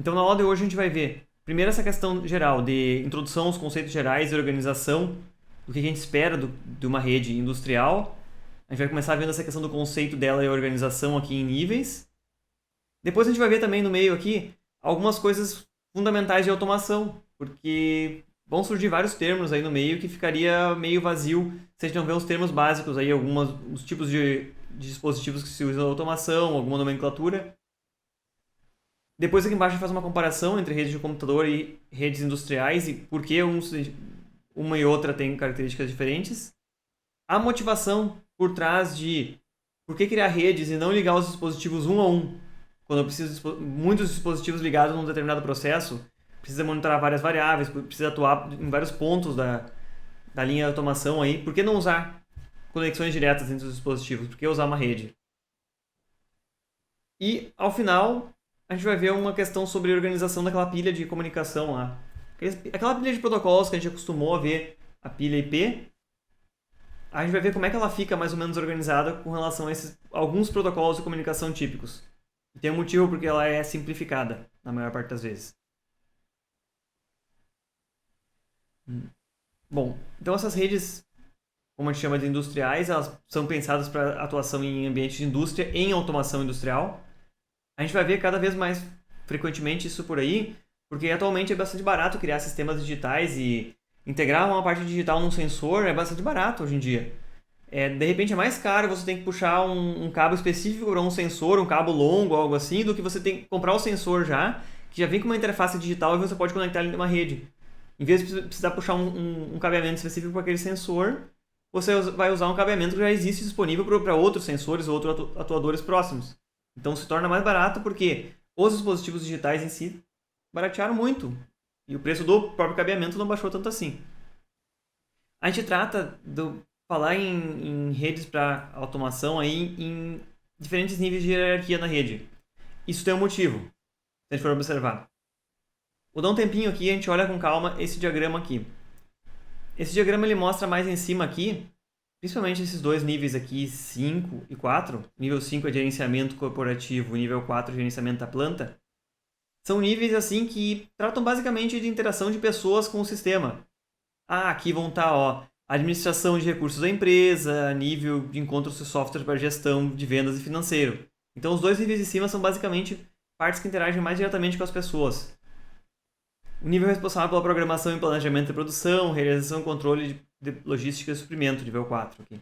Então, na aula de hoje, a gente vai ver, primeiro, essa questão geral de introdução aos conceitos gerais e organização, do que a gente espera de uma rede industrial. A gente vai começar vendo essa questão do conceito dela e a organização aqui em níveis. Depois a gente vai ver também no meio aqui algumas coisas fundamentais de automação, porque vão surgir vários termos aí no meio que ficaria meio vazio se a gente não vê os termos básicos aí, os tipos de dispositivos que se usam na automação, alguma nomenclatura. Depois aqui embaixo a gente faz uma comparação entre redes de computador e redes industriais e por que uma e outra têm características diferentes. A motivação por trás de por que criar redes e não ligar os dispositivos um a um. Quando eu preciso de muitos dispositivos ligados num determinado processo, precisa monitorar várias variáveis, precisa atuar em vários pontos da linha de automação aí. Por que não usar conexões diretas entre os dispositivos? Por que usar uma rede? E, ao final, a gente vai ver uma questão sobre a organização daquela pilha de comunicação lá. Aquela pilha de protocolos que a gente acostumou a ver, a pilha IP, a gente vai ver como é que ela fica mais ou menos organizada com relação a alguns protocolos de comunicação típicos. E tem um motivo porque ela é simplificada, na maior parte das vezes. Bom, então essas redes, como a gente chama de industriais, elas são pensadas para atuação em ambientes de indústria, em automação industrial. A gente vai ver cada vez mais frequentemente isso por aí, porque atualmente é bastante barato criar sistemas digitais e integrar uma parte digital num sensor é bastante barato hoje em dia. De repente é mais caro você tem que puxar um cabo específico para um sensor, um cabo longo, algo assim, do que você tem que comprar o sensor já, que já vem com uma interface digital e você pode conectar ele numa rede. Em vez de precisar puxar um cabeamento específico para aquele sensor, você vai usar um cabeamento que já existe disponível para outros sensores ou outros atuadores próximos. Então se torna mais barato porque os dispositivos digitais em si baratearam muito. E o preço do próprio cabeamento não baixou tanto assim. A gente trata de falar em redes para automação aí em diferentes níveis de hierarquia na rede. Isso tem um motivo, se a gente for observar. Vou dar um tempinho aqui e a gente olha com calma esse diagrama aqui. Esse diagrama ele mostra mais em cima aqui, principalmente esses dois níveis aqui, 5 e 4. Nível 5 é gerenciamento corporativo, nível 4 é gerenciamento da planta. São níveis assim que tratam basicamente de interação de pessoas com o sistema. Aqui vão estar, administração de recursos da empresa, nível de encontros de software para gestão de vendas e financeiro. Então os dois níveis de cima são basicamente partes que interagem mais diretamente com as pessoas. O nível responsável pela programação e planejamento de produção, realização e controle de logística e suprimento, nível 4 aqui.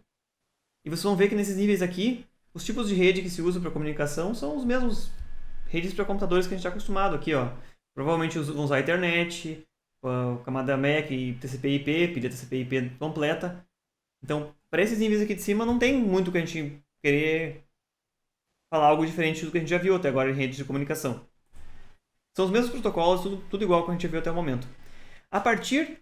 E vocês vão ver que nesses níveis aqui, os tipos de rede que se usam para comunicação são os mesmos redes para computadores que a gente está acostumado aqui. Provavelmente vão usar a internet, camada MAC, TCP/IP, pilha TCP/IP completa. Então, para esses níveis aqui de cima, não tem muito que a gente querer falar algo diferente do que a gente já viu até agora em redes de comunicação. São os mesmos protocolos, tudo igual que a gente viu até o momento. A partir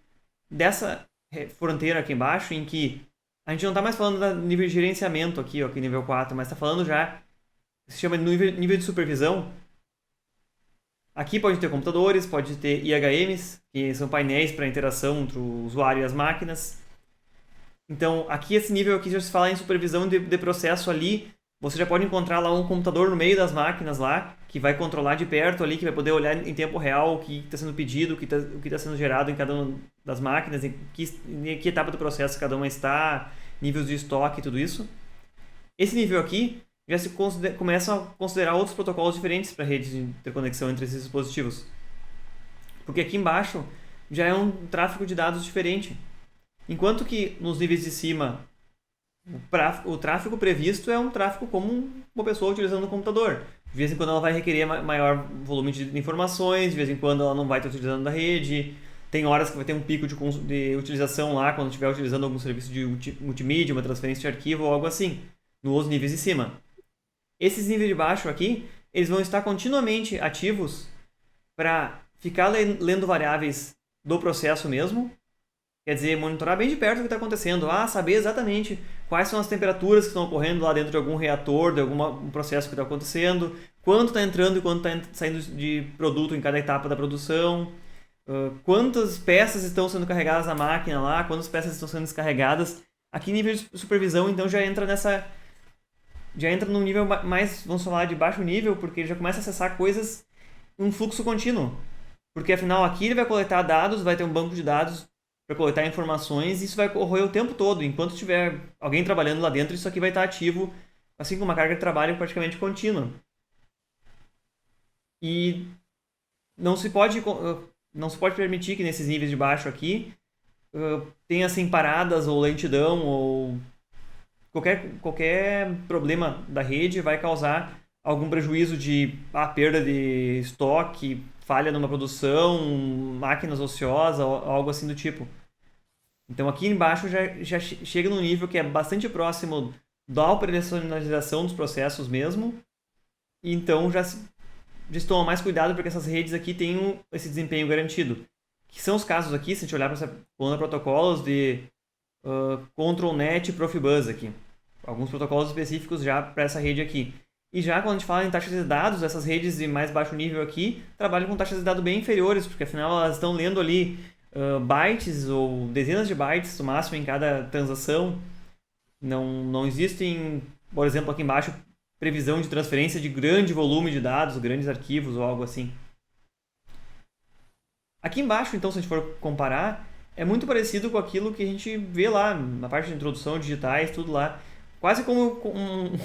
dessa fronteira aqui embaixo, em que a gente não está mais falando do nível de gerenciamento aqui, aqui nível 4, mas está falando já, se chama de nível de supervisão. Aqui pode ter computadores, pode ter IHMs, que são painéis para interação entre o usuário e as máquinas. Então, aqui esse nível aqui já se fala em supervisão de processo ali. Você já pode encontrar lá um computador no meio das máquinas lá, que vai controlar de perto ali, que vai poder olhar em tempo real o que está sendo pedido, o que está sendo gerado em cada uma das máquinas, em que etapa do processo cada uma está, níveis de estoque e tudo isso. Esse nível aqui já se começa a considerar outros protocolos diferentes para redes de interconexão entre esses dispositivos. Porque aqui embaixo já é um tráfego de dados diferente. Enquanto que nos níveis de cima o tráfego previsto é um tráfego como uma pessoa utilizando um computador. De vez em quando ela vai requerer maior volume de informações, de vez em quando ela não vai estar utilizando da rede. Tem horas que vai ter um pico de utilização lá quando estiver utilizando algum serviço de multimídia, uma transferência de arquivo ou algo assim, nos níveis de cima. Esses níveis de baixo aqui, eles vão estar continuamente ativos para ficar lendo variáveis do processo mesmo. Quer dizer, monitorar bem de perto o que está acontecendo. Saber exatamente quais são as temperaturas que estão ocorrendo lá dentro de algum reator, de algum processo que está acontecendo, quanto está entrando e quanto está saindo de produto em cada etapa da produção, quantas peças estão sendo carregadas na máquina lá, quantas peças estão sendo descarregadas. Aqui nível de supervisão, então, já entra num nível mais, vamos falar, de baixo nível, porque ele já começa a acessar coisas um fluxo contínuo. Porque afinal aqui ele vai coletar dados, vai ter um banco de dados para coletar informações e isso vai ocorrer o tempo todo. Enquanto tiver alguém trabalhando lá dentro, isso aqui vai estar ativo, assim como uma carga de trabalho praticamente contínua. E não se pode, não se pode permitir que nesses níveis de baixo aqui tenha assim paradas ou lentidão ou qualquer problema da rede vai causar algum prejuízo de perda de estoque, falha numa produção, máquinas ociosas, algo assim do tipo. Então aqui embaixo já chega num nível que é bastante próximo da operacionalização dos processos mesmo, e então já se toma mais cuidado para que essas redes aqui tenham esse desempenho garantido. Que são os casos aqui, se a gente olhar para essa coluna de protocolos de ControlNet e Profibus aqui. Alguns protocolos específicos já para essa rede aqui. E já quando a gente fala em taxas de dados, essas redes de mais baixo nível aqui trabalham com taxas de dados bem inferiores, porque afinal elas estão lendo ali bytes ou dezenas de bytes no máximo em cada transação. Não existem, por exemplo, aqui embaixo, previsão de transferência de grande volume de dados, grandes arquivos ou algo assim. Aqui embaixo, então, se a gente for comparar, é muito parecido com aquilo que a gente vê lá na parte de introdução, digitais, tudo lá. Quase como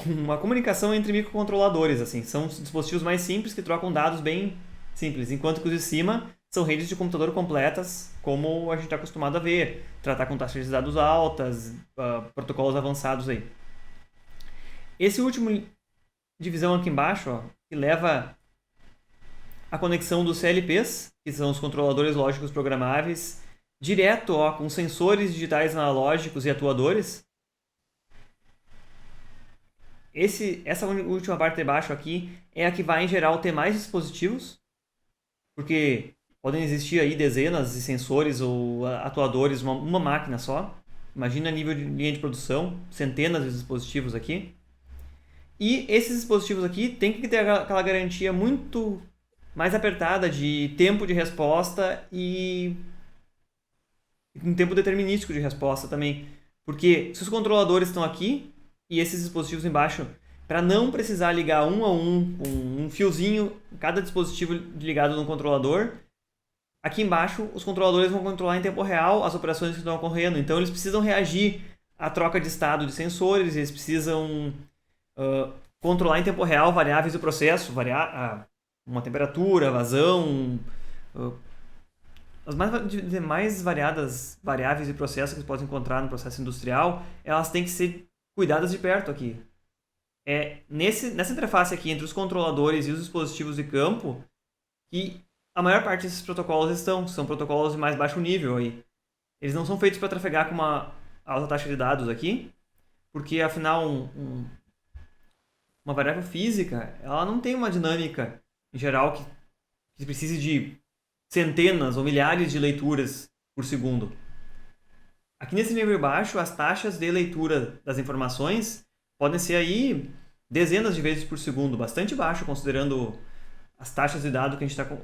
uma comunicação entre microcontroladores, assim. São dispositivos mais simples que trocam dados bem simples, enquanto que os de cima são redes de computador completas, como a gente está acostumado a ver, tratar com taxas de dados altas, protocolos avançados aí. Esse último divisão aqui embaixo, ó, que leva a conexão dos CLPs, que são os controladores lógicos programáveis, direto com sensores digitais analógicos e atuadores. Essa última parte de baixo aqui é a que vai, em geral, ter mais dispositivos, porque podem existir aí dezenas de sensores ou atuadores, uma máquina só. Imagina a nível de linha de produção, centenas de dispositivos aqui. E esses dispositivos aqui têm que ter aquela garantia muito mais apertada de tempo de resposta e um tempo determinístico de resposta também. Porque se os controladores estão aqui e esses dispositivos embaixo, para não precisar ligar um a um, com um fiozinho, cada dispositivo ligado no controlador, aqui embaixo os controladores vão controlar em tempo real as operações que estão ocorrendo. Então eles precisam reagir à troca de estado de sensores, eles precisam controlar em tempo real variáveis do processo, uma temperatura, vazão, as mais variadas variáveis de processo que você pode encontrar no processo industrial, elas têm que ser cuidadas de perto aqui. Nessa interface aqui entre os controladores e os dispositivos de campo que a maior parte desses protocolos são protocolos de mais baixo nível aí. Eles não são feitos para trafegar com uma alta taxa de dados aqui, porque afinal uma variável física ela não tem uma dinâmica em geral que precise de centenas ou milhares de leituras por segundo. Aqui nesse nível baixo, as taxas de leitura das informações podem ser aí dezenas de vezes por segundo, bastante baixo considerando as taxas de dados que a gente está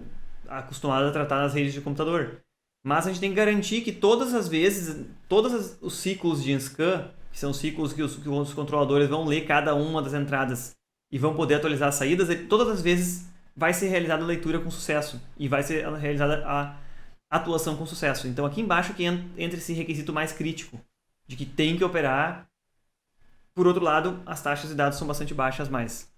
acostumado a tratar nas redes de computador. Mas a gente tem que garantir que todas as vezes, os ciclos de scan, que são ciclos que os controladores vão ler cada uma das entradas e vão poder atualizar as saídas, todas as vezes vai ser realizada a leitura com sucesso e vai ser realizada a atuação com sucesso. Então aqui embaixo que entra esse requisito mais crítico, de que tem que operar. Por outro lado, as taxas de dados são bastante baixas mais.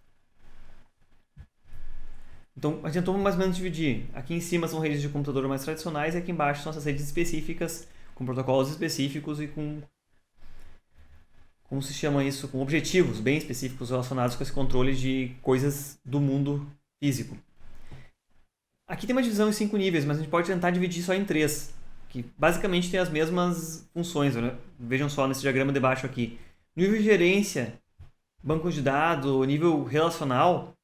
Então a gente tentou mais ou menos dividir. Aqui em cima são redes de computador mais tradicionais e aqui embaixo são essas redes específicas, com protocolos específicos e com, como se chama isso, com objetivos bem específicos relacionados com esse controle de coisas do mundo físico. Aqui tem uma divisão em 5 níveis, mas a gente pode tentar dividir só em 3, que basicamente tem as mesmas funções, né? Vejam só nesse diagrama de baixo aqui. Nível de gerência, banco de dados, nível relacional,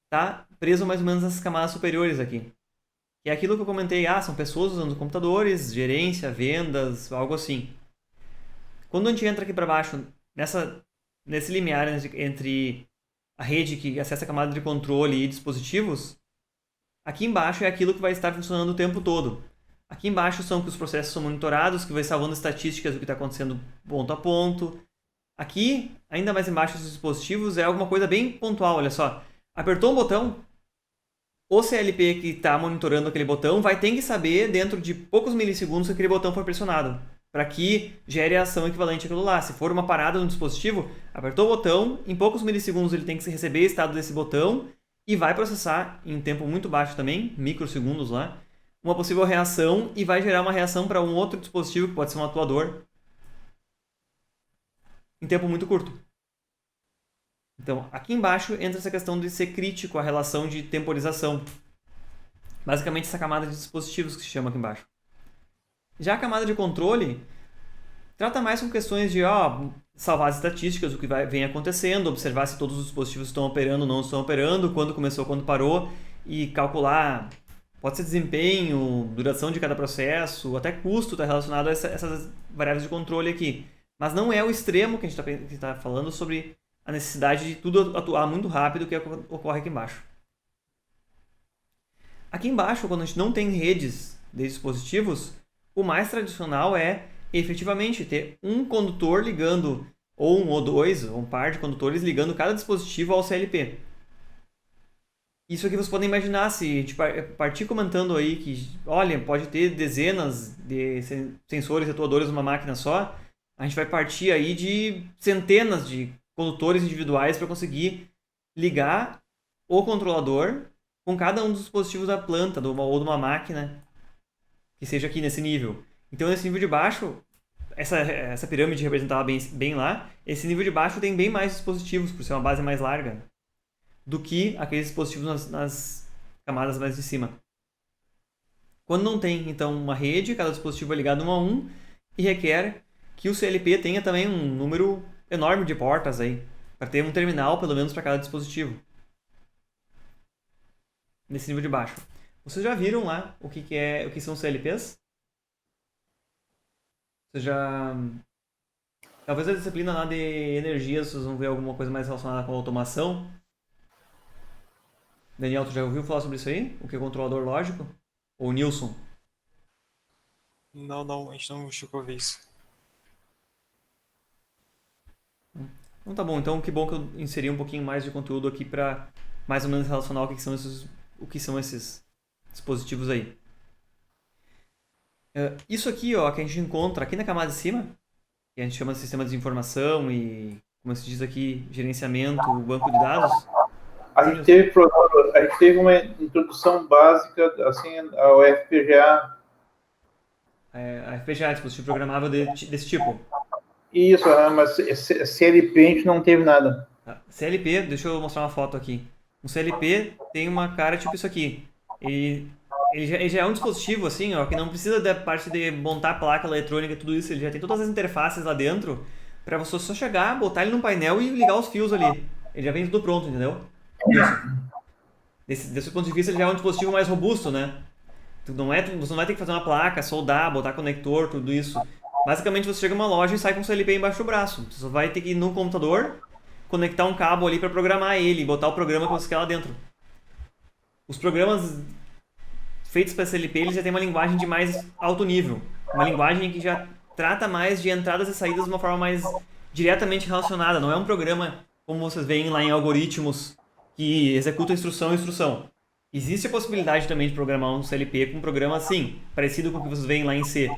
está preso mais ou menos nessas camadas superiores aqui. Que é aquilo que eu comentei, são pessoas usando computadores, gerência, vendas, algo assim. Quando a gente entra aqui para baixo, nesse limiar entre a rede que acessa a camada de controle e dispositivos, aqui embaixo é aquilo que vai estar funcionando o tempo todo. Aqui embaixo são que os processos são monitorados, que vai salvando estatísticas do que está acontecendo ponto a ponto. Aqui, ainda mais embaixo dos dispositivos, é alguma coisa bem pontual, olha só. Apertou um botão, o CLP que está monitorando aquele botão vai ter que saber, dentro de poucos milissegundos, que aquele botão foi pressionado, para que gere a ação equivalente àquilo lá. Se for uma parada no dispositivo, apertou o botão, em poucos milissegundos ele tem que receber o estado desse botão e vai processar, em tempo muito baixo também, microsegundos lá, uma possível reação e vai gerar uma reação para um outro dispositivo, que pode ser um atuador, em tempo muito curto. Então, aqui embaixo entra essa questão de ser crítico à relação de temporização. Basicamente, essa camada de dispositivos que se chama aqui embaixo. Já a camada de controle trata mais com questões de salvar as estatísticas do que vem acontecendo, observar se todos os dispositivos estão operando ou não estão operando, quando começou, quando parou, e calcular, pode ser desempenho, duração de cada processo, até custo está relacionado a essas variáveis de controle aqui. Mas não é o extremo que a gente está falando sobre a necessidade de tudo atuar muito rápido que ocorre aqui embaixo. Aqui embaixo, quando a gente não tem redes de dispositivos, o mais tradicional é efetivamente ter um condutor ligando, ou um ou dois, ou um par de condutores ligando cada dispositivo ao CLP. Isso aqui vocês podem imaginar, se a gente partir comentando aí que, olha, pode ter dezenas de sensores e atuadores numa máquina só, a gente vai partir aí de centenas de condutores individuais para conseguir ligar o controlador com cada um dos dispositivos da planta ou de uma máquina que seja aqui nesse nível. Então, nesse nível de baixo, essa pirâmide representava bem lá, esse nível de baixo tem bem mais dispositivos, por ser uma base mais larga, do que aqueles dispositivos nas camadas mais de cima. Quando não tem, então, uma rede, cada dispositivo é ligado um a um e requer que o CLP tenha também um número enorme de portas aí, para ter um terminal, pelo menos, para cada dispositivo. Nesse nível de baixo. Vocês já viram lá o que são CLPs? Vocês já... Talvez a disciplina lá de energia, vocês vão ver alguma coisa mais relacionada com automação. Daniel, tu já ouviu falar sobre isso aí? O que é controlador lógico? Ou Nilson? Não, a gente não chegou a ver isso. Então tá bom, então que bom que eu inseri um pouquinho mais de conteúdo aqui para mais ou menos relacionar o que são esses dispositivos aí. Isso aqui, ó, que a gente encontra aqui na camada de cima, que a gente chama de sistema de informação e, como se diz aqui, gerenciamento, banco de dados. A gente teve uma introdução básica assim, ao FPGA. A FPGA, dispositivo programável desse tipo. Isso, mas CLP a gente não teve nada. CLP, deixa eu mostrar uma foto aqui. Um CLP tem uma cara tipo isso aqui. Ele já é um dispositivo assim, ó, que não precisa da parte de montar a placa eletrônica e tudo isso. Ele já tem todas as interfaces lá dentro para você só chegar, botar ele num painel e ligar os fios ali. Ele já vem tudo pronto, entendeu? Desse ponto de vista, ele já é um dispositivo mais robusto, né? Você não vai ter que fazer uma placa, soldar, botar conector, tudo isso. Basicamente, você chega numa loja e sai com o CLP embaixo do braço. Você só vai ter que ir no computador, conectar um cabo ali para programar ele, botar o programa que você quer lá dentro. Os programas feitos para CLP, eles já têm uma linguagem de mais alto nível. Uma linguagem que já trata mais de entradas e saídas de uma forma mais diretamente relacionada. Não é um programa, como vocês veem lá em algoritmos, que executa instrução e instrução. Existe a possibilidade também de programar um CLP com um programa assim, parecido com o que vocês veem lá em C.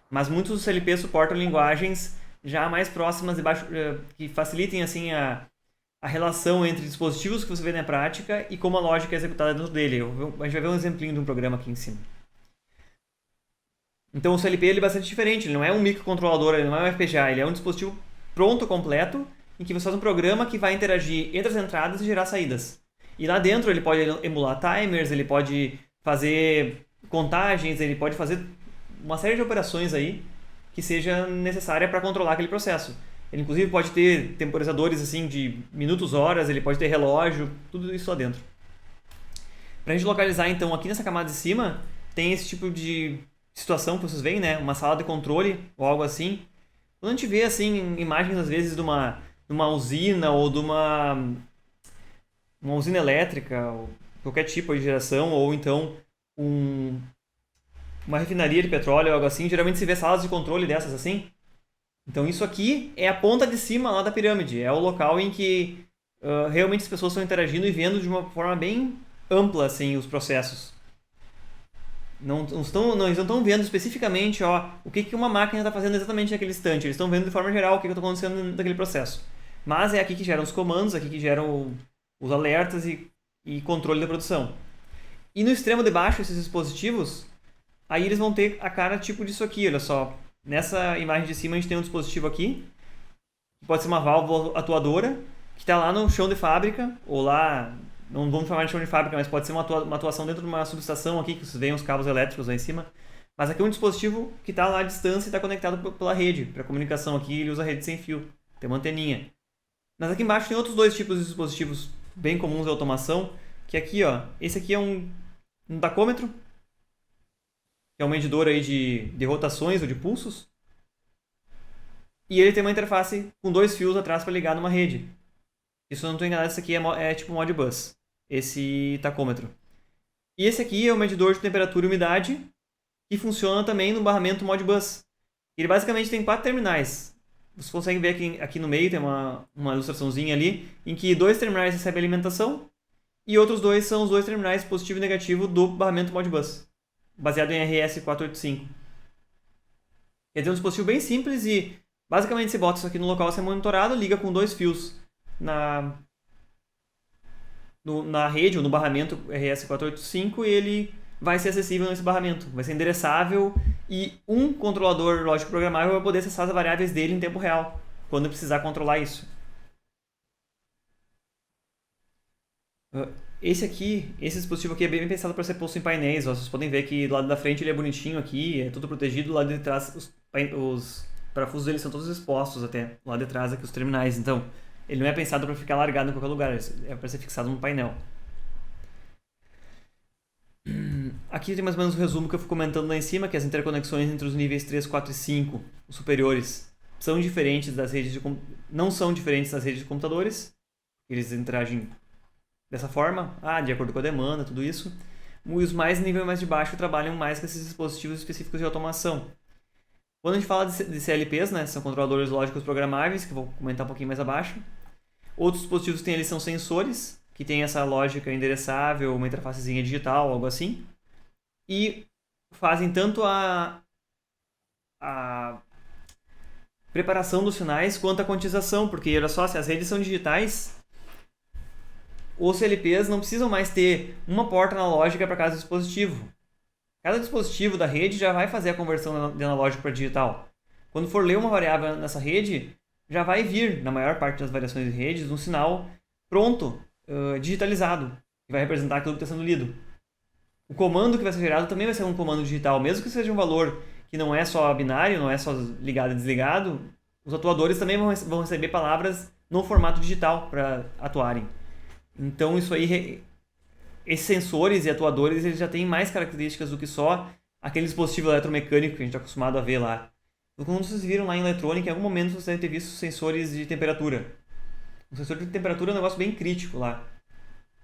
Mas muitos dos CLP suportam linguagens já mais próximas que facilitem assim a relação entre dispositivos que você vê na prática e como a lógica é executada dentro dele. A gente vai ver um exemplinho de um programa aqui em cima. Então o CLP ele é bastante diferente, ele não é um microcontrolador, ele não é um FPGA, ele é um dispositivo pronto, completo, em que você faz um programa que vai interagir entre as entradas e gerar saídas. E lá dentro ele pode emular timers, ele pode fazer contagens, ele pode fazer uma série de operações aí que seja necessária para controlar aquele processo. Ele inclusive pode ter temporizadores assim de minutos, horas, ele pode ter relógio, tudo isso lá dentro. Para a gente localizar então aqui nessa camada de cima, tem esse tipo de situação que vocês veem, né? Uma sala de controle ou algo assim. Quando a gente vê assim imagens às vezes de uma usina ou de uma usina elétrica, ou qualquer tipo de geração, ou então uma refinaria de petróleo ou algo assim, geralmente se vê salas de controle dessas assim. Então isso aqui é a ponta de cima lá da pirâmide, é o local em que realmente as pessoas estão interagindo e vendo de uma forma bem ampla assim, os processos. Eles não estão vendo especificamente o que uma máquina está fazendo exatamente naquele instante. Eles estão vendo de forma geral o que está acontecendo naquele processo. Mas é aqui que geram os comandos, aqui que geram os alertas e controle da produção. E no extremo de baixo, esses dispositivos, aí eles vão ter a cara tipo disso aqui, olha só. Nessa imagem de cima a gente tem um dispositivo aqui, que pode ser uma válvula atuadora, que está lá no chão de fábrica, ou lá, não vamos chamar de chão de fábrica, mas pode ser uma atuação dentro de uma subestação aqui, que vocês veem os cabos elétricos lá em cima. Mas aqui é um dispositivo que está lá à distância e está conectado pela rede, para comunicação. Aqui ele usa rede sem fio, tem uma anteninha. Mas aqui embaixo tem outros dois tipos de dispositivos bem comuns de automação, que aqui, esse aqui é um tacômetro, que é um medidor aí de rotações ou de pulsos. E ele tem uma interface com 2 fios atrás para ligar numa rede. Isso eu não estou enganado, esse aqui é tipo Modbus, esse tacômetro. E esse aqui é o medidor de temperatura e umidade, que funciona também no barramento Modbus. Ele basicamente tem 4 terminais. Você consegue ver aqui no meio, tem uma ilustraçãozinha ali, em que 2 terminais recebem alimentação, e outros 2 são os 2 terminais positivo e negativo do barramento Modbus, baseado em RS485. Quer dizer, um dispositivo bem simples e basicamente você bota isso aqui no local a ser monitorado, liga com 2 fios na rede ou no barramento RS485 e ele vai ser acessível nesse barramento, vai ser endereçável e um controlador lógico programável vai poder acessar as variáveis dele em tempo real, quando precisar controlar isso. Esse dispositivo aqui é bem pensado para ser posto em painéis. Vocês podem ver que do lado da frente ele é bonitinho aqui, é tudo protegido. Do lado de trás os parafusos deles são todos expostos até. Do lado de trás aqui os terminais. Então, ele não é pensado para ficar largado em qualquer lugar, é para ser fixado no painel. Aqui tem mais ou menos o resumo que eu fui comentando lá em cima, que as interconexões entre os níveis 3, 4 e 5, os superiores, são diferentes das redes não são diferentes das redes de computadores. Eles interagem dessa forma, de acordo com a demanda, tudo isso. E os nível mais de baixo trabalham mais com esses dispositivos específicos de automação. Quando a gente fala de CLPs, né, são controladores lógicos programáveis, que eu vou comentar um pouquinho mais abaixo. Outros dispositivos que tem ali são sensores, que tem essa lógica endereçável, uma interfacezinha digital, algo assim. E fazem tanto a preparação dos sinais quanto a quantização, porque olha só, se as redes são digitais, os CLPs não precisam mais ter uma porta analógica para cada dispositivo. Cada dispositivo da rede já vai fazer a conversão de analógico para digital. Quando for ler uma variável nessa rede, já vai vir, na maior parte das variações de redes, um sinal pronto, digitalizado, que vai representar aquilo que está sendo lido. O comando que vai ser gerado também vai ser um comando digital, mesmo que seja um valor que não é só binário, não é só ligado e desligado, os atuadores também vão receber palavras no formato digital para atuarem. Então isso aí, esses sensores e atuadores, eles já têm mais características do que só aquele dispositivo eletromecânico que a gente está acostumado a ver lá. Quando vocês viram lá em eletrônica, em algum momento vocês devem ter visto sensores de temperatura. O sensor de temperatura é um negócio bem crítico lá.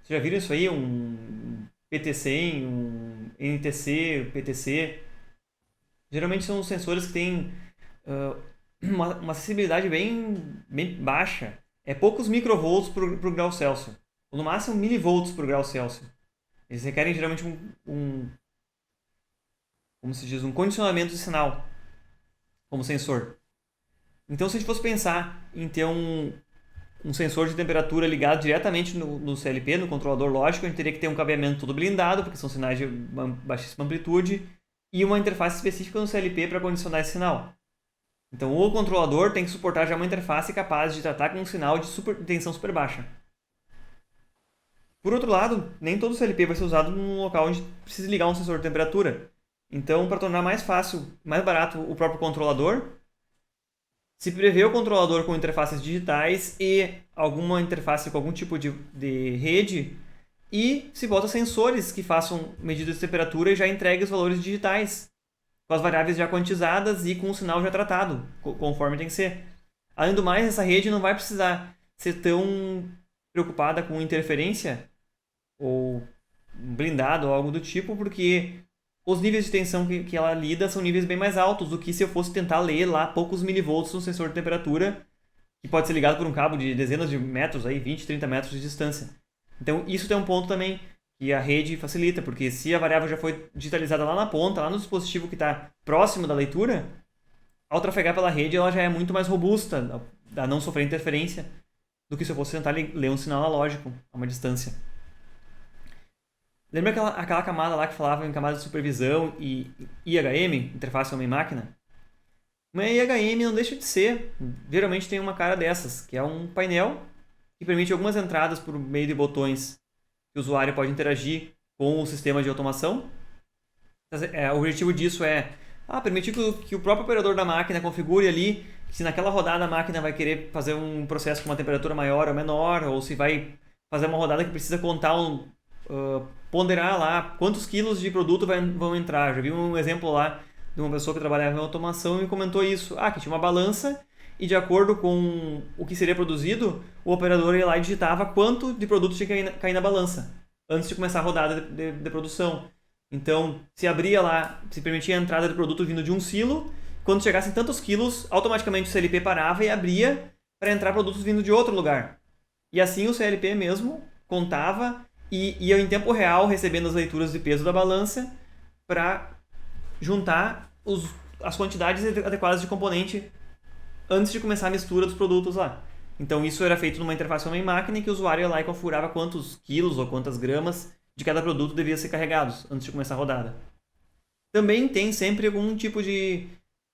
Vocês já viram isso aí? Um PT100, um NTC, PTC. Geralmente são sensores que têm uma sensibilidade bem baixa. É poucos microvolts por grau Celsius. Ou no máximo milivolts por grau Celsius. Eles requerem geralmente como se diz, um condicionamento de sinal como sensor. Então, se a gente fosse pensar em ter um sensor de temperatura ligado diretamente no CLP, no controlador lógico, a gente teria que ter um cabeamento todo blindado, porque são sinais de baixíssima amplitude, e uma interface específica no CLP para condicionar esse sinal. Então, o controlador tem que suportar já uma interface capaz de tratar com um sinal de tensão super baixa. Por outro lado, nem todo CLP vai ser usado num local onde precisa ligar um sensor de temperatura. Então, para tornar mais fácil, mais barato o próprio controlador, se prevê o controlador com interfaces digitais e alguma interface com algum tipo de rede e se bota sensores que façam medidas de temperatura e já entreguem os valores digitais, com as variáveis já quantizadas e com o sinal já tratado, conforme tem que ser. Além do mais, essa rede não vai precisar ser tão preocupada com interferência ou blindado ou algo do tipo, porque os níveis de tensão que ela lida são níveis bem mais altos do que se eu fosse tentar ler lá poucos milivolts no sensor de temperatura, que pode ser ligado por um cabo de dezenas de metros, aí, 20, 30 metros de distância. Então, isso tem um ponto também, que a rede facilita, porque se a variável já foi digitalizada lá na ponta, lá no dispositivo que está próximo da leitura, ao trafegar pela rede ela já é muito mais robusta a não sofrer interferência do que se eu fosse tentar ler um sinal analógico a uma distância. Lembra aquela camada lá que falava em camada de supervisão e IHM, interface homem-máquina? Uma IHM não deixa de ser, geralmente tem uma cara dessas, que é um painel que permite algumas entradas por meio de botões que o usuário pode interagir com o sistema de automação. O objetivo disso é permitir que o próprio operador da máquina configure ali se naquela rodada a máquina vai querer fazer um processo com uma temperatura maior ou menor, ou se vai fazer uma rodada que precisa contar ponderar lá quantos quilos de produto vão entrar. Já vi um exemplo lá de uma pessoa que trabalhava em automação e me comentou isso. Que tinha uma balança e de acordo com o que seria produzido, o operador ia lá e digitava quanto de produto tinha que cair na balança antes de começar a rodada de produção. Então, se abria lá, se permitia a entrada de produto vindo de um silo, quando chegassem tantos quilos, automaticamente o CLP parava e abria para entrar produtos vindo de outro lugar. E assim o CLP mesmo contava e ia em tempo real recebendo as leituras de peso da balança para juntar as quantidades adequadas de componente antes de começar a mistura dos produtos lá. Então isso era feito numa interface homem-máquina em que o usuário ia lá e configurava quantos quilos ou quantas gramas de cada produto devia ser carregados antes de começar a rodada. Também tem sempre algum tipo de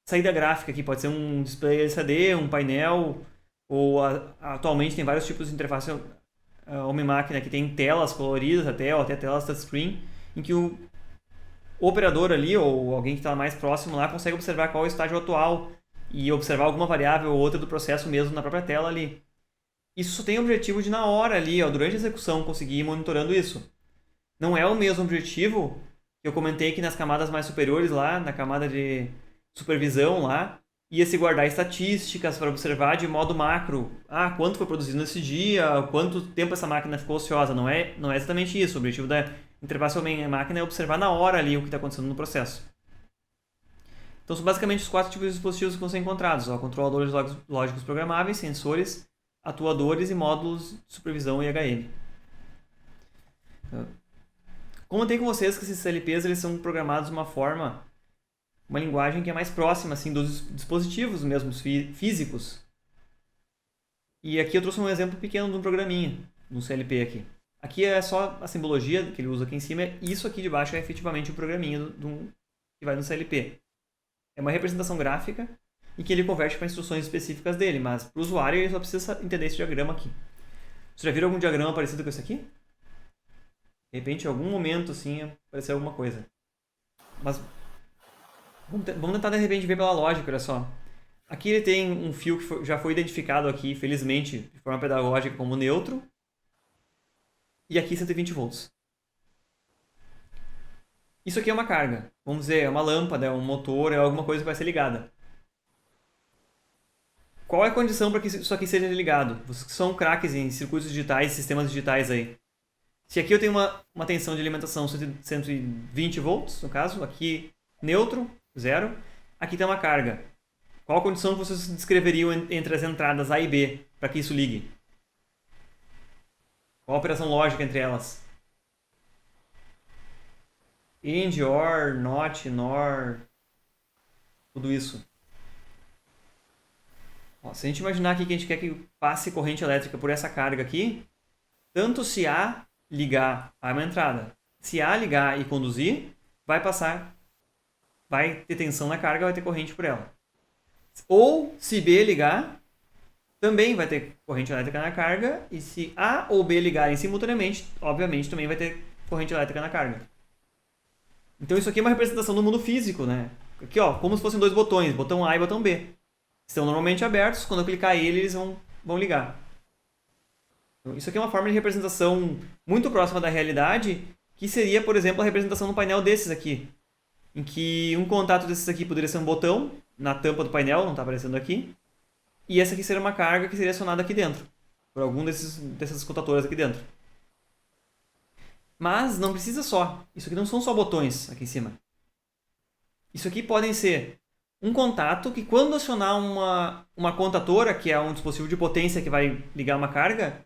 saída gráfica, que pode ser um display LCD, um painel, ou atualmente tem vários tipos de interface homem-máquina que tem telas coloridas ou até telas touchscreen, em que o operador ali, ou alguém que está mais próximo lá, consegue observar qual é o estágio atual e observar alguma variável ou outra do processo mesmo na própria tela ali. Isso só tem o objetivo de, na hora ali, durante a execução, conseguir ir monitorando isso. Não é o mesmo objetivo que eu comentei que nas camadas mais superiores lá, na camada de supervisão lá, ia se guardar estatísticas para observar de modo macro. Quanto foi produzido nesse dia, quanto tempo essa máquina ficou ociosa. Não é exatamente isso. O objetivo da interface homem-máquina é observar na hora ali o que está acontecendo no processo. Então são basicamente os 4 tipos de dispositivos que vão ser encontrados. Controladores lógicos programáveis, sensores, atuadores e módulos de supervisão e HM. Comentei com vocês que esses CLPs eles são programados de uma linguagem que é mais próxima assim, dos dispositivos mesmo físicos. E aqui eu trouxe um exemplo pequeno de um programinha, de um CLP aqui. Aqui é só a simbologia que ele usa aqui em cima, e isso aqui de baixo é efetivamente o programinha que vai no CLP. É uma representação gráfica em que ele converte para instruções específicas dele, mas para o usuário ele só precisa entender esse diagrama aqui. Vocês já viram algum diagrama parecido com esse aqui? De repente, em algum momento, assim, apareceu alguma coisa. Mas vamos tentar, de repente, ver pela lógica, olha só. Aqui ele tem um fio que já foi identificado aqui, felizmente, de forma pedagógica como neutro. E aqui 120 volts. Isso aqui é uma carga. Vamos dizer, é uma lâmpada, é um motor, é alguma coisa que vai ser ligada. Qual é a condição para que isso aqui seja ligado? Vocês que são craques em circuitos digitais, sistemas digitais aí. Se aqui eu tenho uma tensão de alimentação 120 volts, no caso, aqui neutro, 0, aqui tem uma carga. Qual a condição que vocês descreveriam entre as entradas A e B para que isso ligue? Qual a operação lógica entre elas? AND, OR, NOT, NOR, tudo isso. Se a gente imaginar aqui que a gente quer que passe corrente elétrica por essa carga aqui, tanto se A ligar a uma entrada, se A ligar e conduzir, vai ter tensão na carga, vai ter corrente por ela. Ou se B ligar, também vai ter corrente elétrica na carga, e se A ou B ligarem simultaneamente, obviamente também vai ter corrente elétrica na carga. Então isso aqui é uma representação do mundo físico, né? Aqui, como se fossem 2 botões, botão A e botão B. Estão normalmente abertos, quando eu clicar eles vão ligar. Então, isso aqui é uma forma de representação muito próxima da realidade, que seria, por exemplo, a representação no painel desses aqui. Em que um contato desses aqui poderia ser um botão na tampa do painel, não está aparecendo aqui. E essa aqui seria uma carga que seria acionada aqui dentro, por algum dessas contatoras aqui dentro. Mas não precisa só. Isso aqui não são só botões aqui em cima. Isso aqui podem ser um contato que, quando acionar uma contatora, que é um dispositivo de potência que vai ligar uma carga,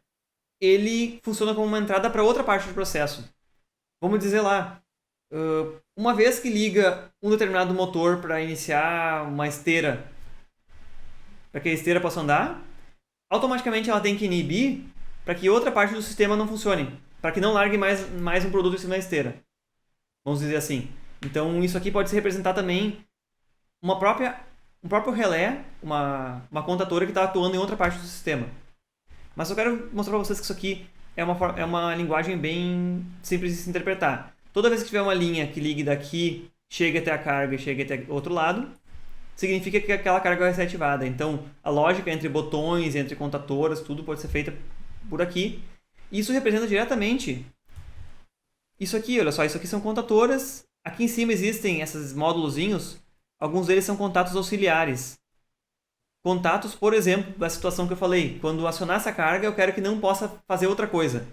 ele funciona como uma entrada para outra parte do processo. vamos dizer lá, uma vez que liga um determinado motor para iniciar uma esteira, para que a esteira possa andar, automaticamente ela tem que inibir para que outra parte do sistema não funcione, para que não largue mais um produto em cima da esteira. Vamos dizer assim. Então isso aqui pode se representar também um próprio relé, uma contatora que está atuando em outra parte do sistema. Mas eu quero mostrar para vocês que isso aqui é uma linguagem bem simples de se interpretar. Toda vez que tiver uma linha que ligue daqui, chegue até a carga e chegue até o outro lado, significa que aquela carga vai ser ativada. Então, a lógica entre botões, entre contatoras, tudo pode ser feita por aqui. Isso representa diretamente isso aqui, olha só, isso aqui são contatoras. Aqui em cima existem esses módulozinhos, alguns deles são contatos auxiliares. Contatos, por exemplo, da situação que eu falei, quando acionar essa carga, eu quero que não possa fazer outra coisa.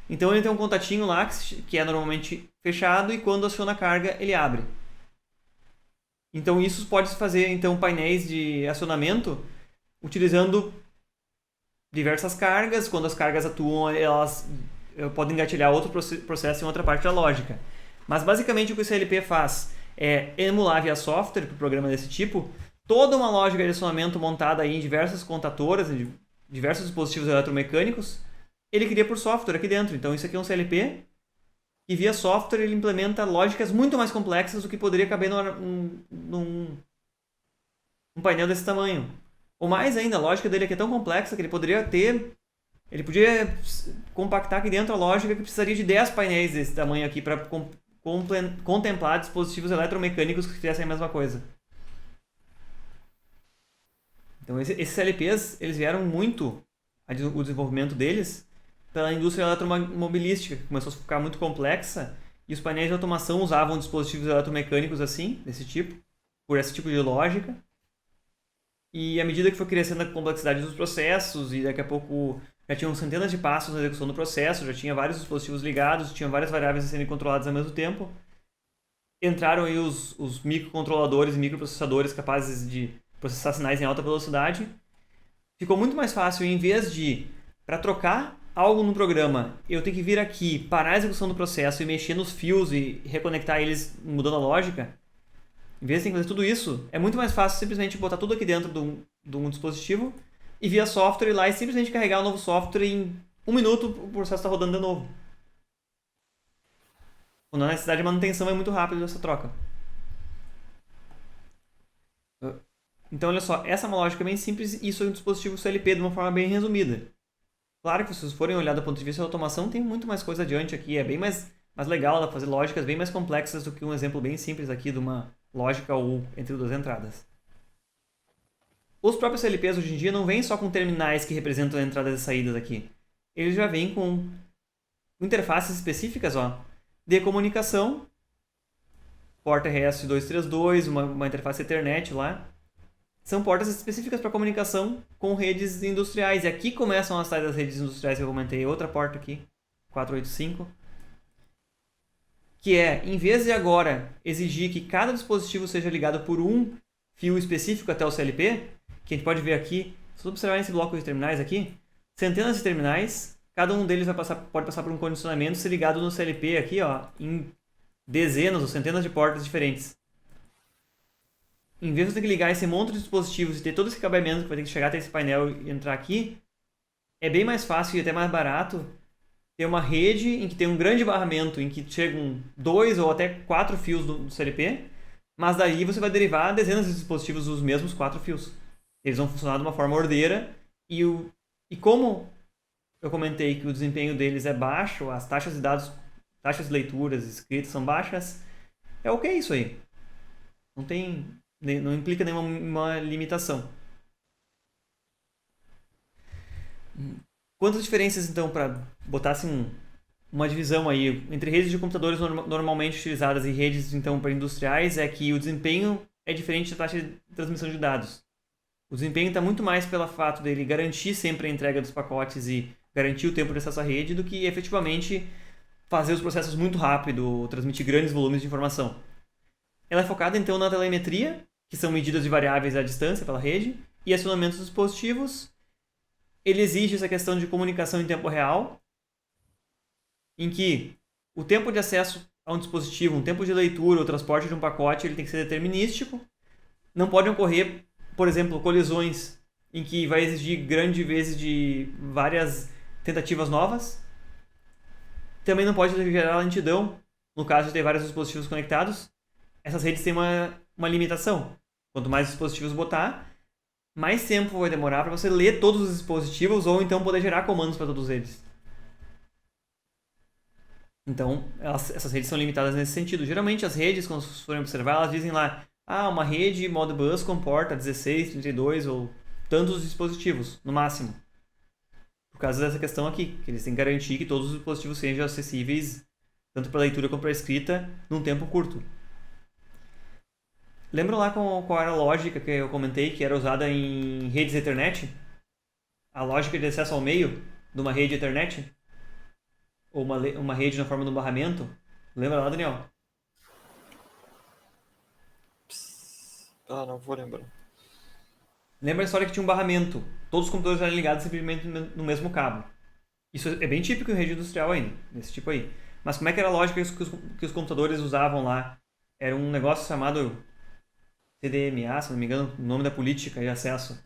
Então ele tem um contatinho lá que é normalmente fechado e quando aciona a carga, ele abre. Então isso pode fazer então painéis de acionamento utilizando diversas cargas. Quando as cargas atuam, elas podem engatilhar outro processo em outra parte da lógica. Mas basicamente o que o CLP faz é emular via software para o programa desse tipo toda uma lógica de acionamento montada aí em diversas contatoras, em diversos dispositivos eletromecânicos. Ele cria por software aqui dentro. Então isso aqui é um CLP e via software ele implementa lógicas muito mais complexas do que poderia caber num painel desse tamanho. Ou mais ainda, a lógica dele aqui é tão complexa que ele podia compactar aqui dentro a lógica que precisaria de 10 painéis desse tamanho aqui para contemplar dispositivos eletromecânicos que fizessem a mesma coisa. Então esses CLPs, eles vieram muito, o desenvolvimento deles, pela indústria eletromobilística, que começou a ficar muito complexa, e os painéis de automação usavam dispositivos eletromecânicos assim, desse tipo, por esse tipo de lógica. E à medida que foi crescendo a complexidade dos processos, e daqui a pouco já tinham centenas de passos na execução do processo, já tinha vários dispositivos ligados, tinha várias variáveis a serem controladas ao mesmo tempo, entraram aí os microcontroladores e microprocessadores capazes de processar sinais em alta velocidade. Ficou muito mais fácil, em vez de, para trocar algo no programa, eu tenho que vir aqui, parar a execução do processo e mexer nos fios e reconectar eles mudando a lógica. Em vez de ter que fazer tudo isso, é muito mais fácil simplesmente botar tudo aqui dentro de um dispositivo e via software ir lá e simplesmente carregar o novo software e em 1 minuto o processo está rodando de novo. Quando a necessidade de manutenção é muito rápida essa troca. Então, olha só, essa é uma lógica bem simples e isso é um dispositivo CLP de uma forma bem resumida. Claro que se vocês forem olhar do ponto de vista da automação, tem muito mais coisa adiante aqui. É bem mais legal, dá pra fazer lógicas bem mais complexas do que um exemplo bem simples aqui de uma lógica U entre duas entradas. Os próprios CLPs hoje em dia não vêm só com terminais que representam entradas e saídas aqui. Eles já vêm com interfaces específicas, ó, de comunicação, porta RS-232, uma interface Ethernet lá. São portas específicas para comunicação com redes industriais. E aqui começam as saídas das redes industriais que eu comentei. Outra porta aqui, 485. Que é, em vez de agora exigir que cada dispositivo seja ligado por um fio específico até o CLP, que a gente pode ver aqui, se observar esse bloco de terminais aqui, centenas de terminais, cada um deles pode passar por um condicionamento e ser ligado no CLP aqui, ó, em dezenas ou centenas de portas diferentes. Em vez de ter que ligar esse monte de dispositivos e ter todo esse cabeamento que vai ter que chegar até esse painel e entrar aqui, é bem mais fácil e até mais barato ter uma rede em que tem um grande barramento, em que chegam 2 ou até 4 fios do CLP, mas daí você vai derivar dezenas de dispositivos dos mesmos 4 fios. Eles vão funcionar de uma forma ordeira e como eu comentei que o desempenho deles é baixo, as taxas de dados, taxas de leituras, escritas são baixas, é ok isso aí. Não implica nenhuma limitação. Quantas diferenças, então, para botar assim, uma divisão aí entre redes de computadores normalmente utilizadas e redes então para industriais é que o desempenho é diferente da taxa de transmissão de dados. O desempenho está muito mais pelo fato dele garantir sempre a entrega dos pacotes e garantir o tempo de acesso à rede do que efetivamente fazer os processos muito rápido, transmitir grandes volumes de informação. Ela é focada então na telemetria, que são medidas de variáveis à distância pela rede, e acionamento dos dispositivos. Ele exige essa questão de comunicação em tempo real, em que o tempo de acesso a um dispositivo, um tempo de leitura ou transporte de um pacote, ele tem que ser determinístico. Não podem ocorrer, por exemplo, colisões em que vai exigir grande vezes de várias tentativas novas. Também não pode gerar lentidão, no caso de ter vários dispositivos conectados. Essas redes têm uma limitação. Quanto mais dispositivos botar, mais tempo vai demorar para você ler todos os dispositivos ou então poder gerar comandos para todos eles. Então, essas redes são limitadas nesse sentido. Geralmente as redes, quando vocês forem observar, elas dizem lá, uma rede Modbus comporta 16, 32 ou tantos dispositivos, no máximo. Por causa dessa questão aqui, que eles têm que garantir que todos os dispositivos sejam acessíveis, tanto para leitura como para escrita, num tempo curto. Lembram lá qual era a lógica que eu comentei, que era usada em redes Ethernet? A lógica de acesso ao meio de uma rede Ethernet? Ou uma rede na forma de um barramento? Lembra lá, Daniel? Não vou lembrar. Lembra a história que tinha um barramento. Todos os computadores eram ligados simplesmente no mesmo cabo. Isso é bem típico em rede industrial ainda, nesse tipo aí. Mas como é que era a lógica que os computadores usavam lá? Era um negócio chamado CDMA, se não me engano, o nome da política de acesso.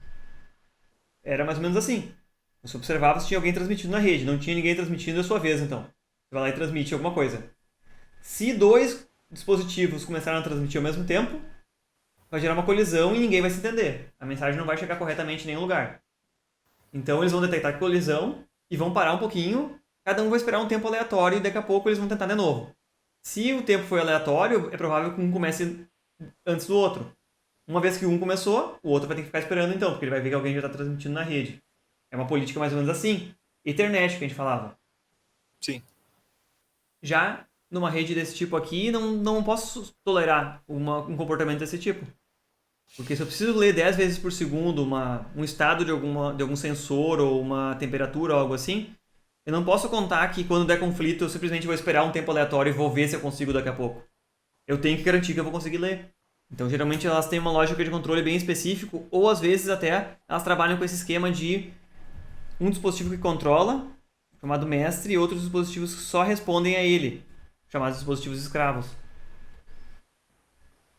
Era mais ou menos assim. Você observava se tinha alguém transmitindo na rede. Não tinha ninguém transmitindo, é a sua vez, então. Você vai lá e transmite alguma coisa. Se dois dispositivos começaram a transmitir ao mesmo tempo, vai gerar uma colisão e ninguém vai se entender. A mensagem não vai chegar corretamente em nenhum lugar. Então eles vão detectar a colisão e vão parar um pouquinho. Cada um vai esperar um tempo aleatório e daqui a pouco eles vão tentar de novo. Se o tempo foi aleatório, é provável que um comece antes do outro. Uma vez que um começou, o outro vai ter que ficar esperando então, porque ele vai ver que alguém já está transmitindo na rede. É uma política mais ou menos assim. Ethernet, que a gente falava. Sim. Já numa rede desse tipo aqui, não posso tolerar um comportamento desse tipo. Porque se eu preciso ler 10 vezes por segundo um estado de algum sensor ou uma temperatura ou algo assim, eu não posso contar que quando der conflito eu simplesmente vou esperar um tempo aleatório e vou ver se eu consigo daqui a pouco. Eu tenho que garantir que eu vou conseguir ler. Então, geralmente, elas têm uma lógica de controle bem específico, ou às vezes até elas trabalham com esse esquema de um dispositivo que controla, chamado mestre, e outros dispositivos que só respondem a ele, chamados dispositivos escravos.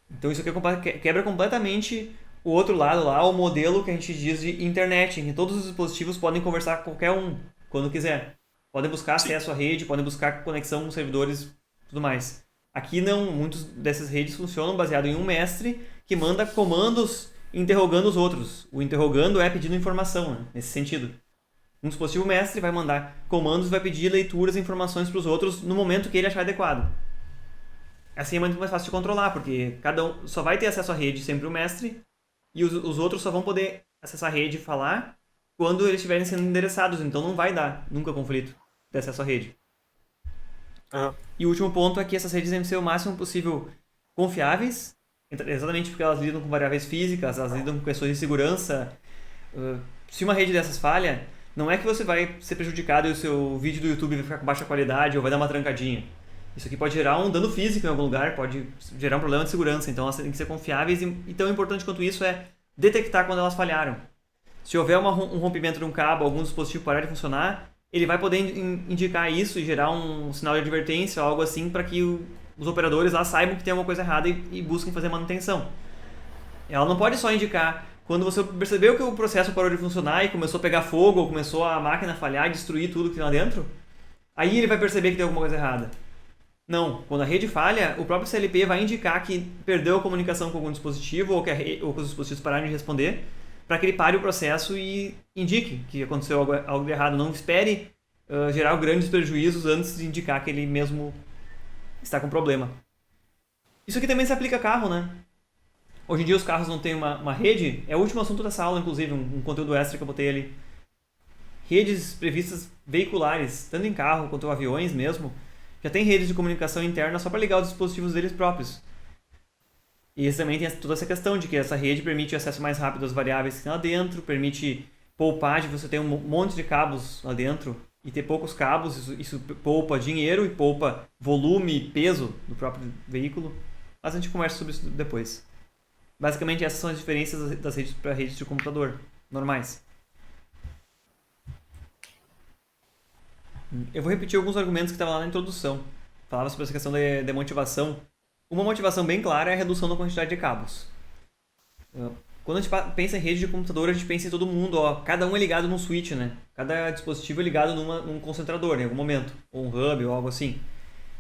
Então, isso aqui quebra completamente o outro lado lá, o modelo que a gente diz de internet, em que todos os dispositivos podem conversar com qualquer um, quando quiser. Podem buscar acesso à rede, podem buscar conexão com servidores e tudo mais. Aqui não, muitas dessas redes funcionam baseado em um mestre que manda comandos interrogando os outros. O interrogando é pedindo informação, né? Nesse sentido. Um dispositivo mestre vai mandar comandos e vai pedir leituras e informações para os outros no momento que ele achar adequado. Assim é muito mais fácil de controlar, porque cada um só vai ter acesso à rede sempre o mestre e os outros só vão poder acessar a rede e falar quando eles estiverem sendo endereçados. Então não vai dar nunca conflito de acesso à rede. Uhum. E o último ponto é que essas redes devem ser o máximo possível confiáveis, exatamente porque elas lidam com variáveis físicas, elas lidam com questões de segurança. Se uma rede dessas falha, não é que você vai ser prejudicado e o seu vídeo do YouTube vai ficar com baixa qualidade ou vai dar uma trancadinha. Isso aqui pode gerar um dano físico em algum lugar, pode gerar um problema de segurança, então elas têm que ser confiáveis e tão importante quanto isso é detectar quando elas falharam. Se houver um rompimento de um cabo, algum dispositivo parar de funcionar, ele vai poder indicar isso e gerar um sinal de advertência ou algo assim para que os operadores lá saibam que tem alguma coisa errada e busquem fazer manutenção. Ela não pode só indicar quando você percebeu que o processo parou de funcionar e começou a pegar fogo ou começou a máquina a falhar e destruir tudo que tem lá dentro, aí ele vai perceber que tem alguma coisa errada. Não, quando a rede falha, o próprio CLP vai indicar que perdeu a comunicação com algum dispositivo ou que os dispositivos pararam de responder, para que ele pare o processo e indique que aconteceu algo de errado. Não espere gerar grandes prejuízos antes de indicar que ele mesmo está com problema. Isso aqui também se aplica a carro, né? Hoje em dia os carros não têm uma rede. É o último assunto dessa aula, inclusive, um conteúdo extra que eu botei ali. Redes previstas veiculares, tanto em carro quanto em aviões mesmo, já tem redes de comunicação interna só para ligar os dispositivos deles próprios. E isso também tem toda essa questão de que essa rede permite acesso mais rápido às variáveis que tem lá dentro, permite poupar de você ter um monte de cabos lá dentro e ter poucos cabos, isso poupa dinheiro e poupa volume e peso do próprio veículo. Mas a gente conversa sobre isso depois. Basicamente essas são as diferenças das redes para redes de computador normais. Eu vou repetir alguns argumentos que estavam lá na introdução. falava sobre essa questão de motivação. Uma motivação bem clara é a redução da quantidade de cabos. Quando a gente pensa em rede de computador, a gente pensa em todo mundo, cada um é ligado num switch, né? Cada dispositivo é ligado num concentrador em algum momento, ou um hub ou algo assim.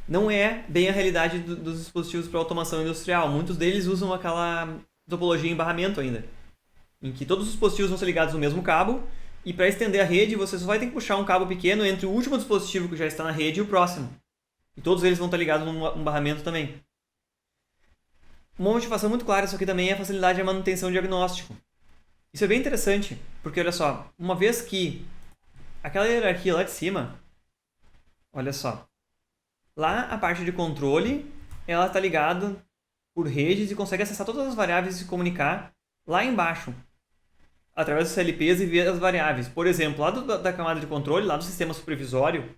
Não é bem a realidade dos dispositivos para automação industrial. Muitos deles usam aquela topologia em barramento ainda, em que todos os dispositivos vão ser ligados no mesmo cabo, e para estender a rede, você só vai ter que puxar um cabo pequeno entre o último dispositivo que já está na rede e o próximo. E todos eles vão estar ligados num barramento também. Uma motivação muito clara isso aqui também é a facilidade de manutenção e diagnóstico. Isso é bem interessante, porque olha só, uma vez que aquela hierarquia lá de cima, olha só, lá a parte de controle, ela está ligada por redes e consegue acessar todas as variáveis e se comunicar lá embaixo, através dos CLPs e ver as variáveis. Por exemplo, lá da camada de controle, lá do sistema supervisório,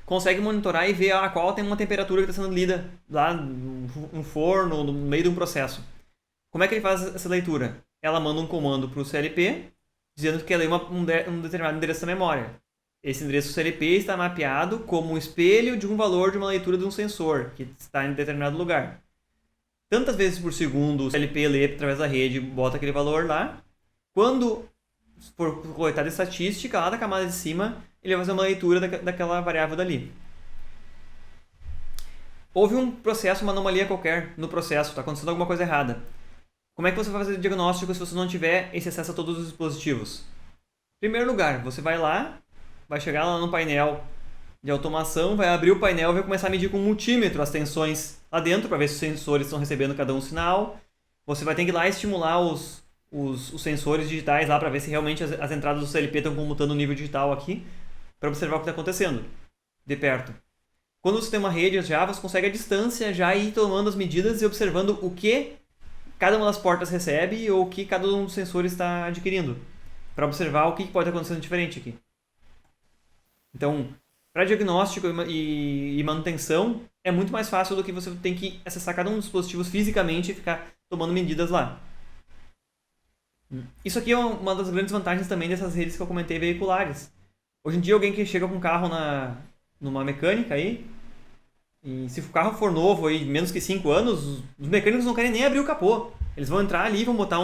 consegue monitorar e ver qual tem uma temperatura que está sendo lida lá no forno, no meio de um processo. Como é que ele faz essa leitura? Ela manda um comando para o CLP, dizendo que quer ler um determinado endereço da memória. Esse endereço CLP está mapeado como um espelho de um valor de uma leitura de um sensor, que está em determinado lugar. Tantas vezes por segundo o CLP lê através da rede e bota aquele valor lá. Quando for coletada a estatística, lá da camada de cima, ele vai fazer uma leitura daquela variável dali. Houve um processo, uma anomalia qualquer no processo, está acontecendo alguma coisa errada. Como é que você vai fazer diagnóstico se você não tiver esse acesso a todos os dispositivos? Em primeiro lugar, você vai lá, vai chegar lá no painel de automação, vai abrir o painel e vai começar a medir com um multímetro as tensões lá dentro para ver se os sensores estão recebendo cada um sinal. Você vai ter que ir lá estimular os sensores digitais lá para ver se realmente as entradas do CLP estão computando o nível digital aqui, para observar o que está acontecendo de perto. Quando você tem uma rede já, você consegue à distância já ir tomando as medidas e observando o que cada uma das portas recebe ou o que cada um dos sensores está adquirindo, para observar o que pode estar acontecendo diferente aqui. Então, para diagnóstico e manutenção, é muito mais fácil do que você tem que acessar cada um dos dispositivos fisicamente e ficar tomando medidas lá. Isso aqui é uma das grandes vantagens também dessas redes que eu comentei veiculares. Hoje em dia, alguém que chega com um carro numa mecânica aí, e se o carro for novo, aí, menos que 5 anos, os mecânicos não querem nem abrir o capô. Eles vão entrar ali, vão botar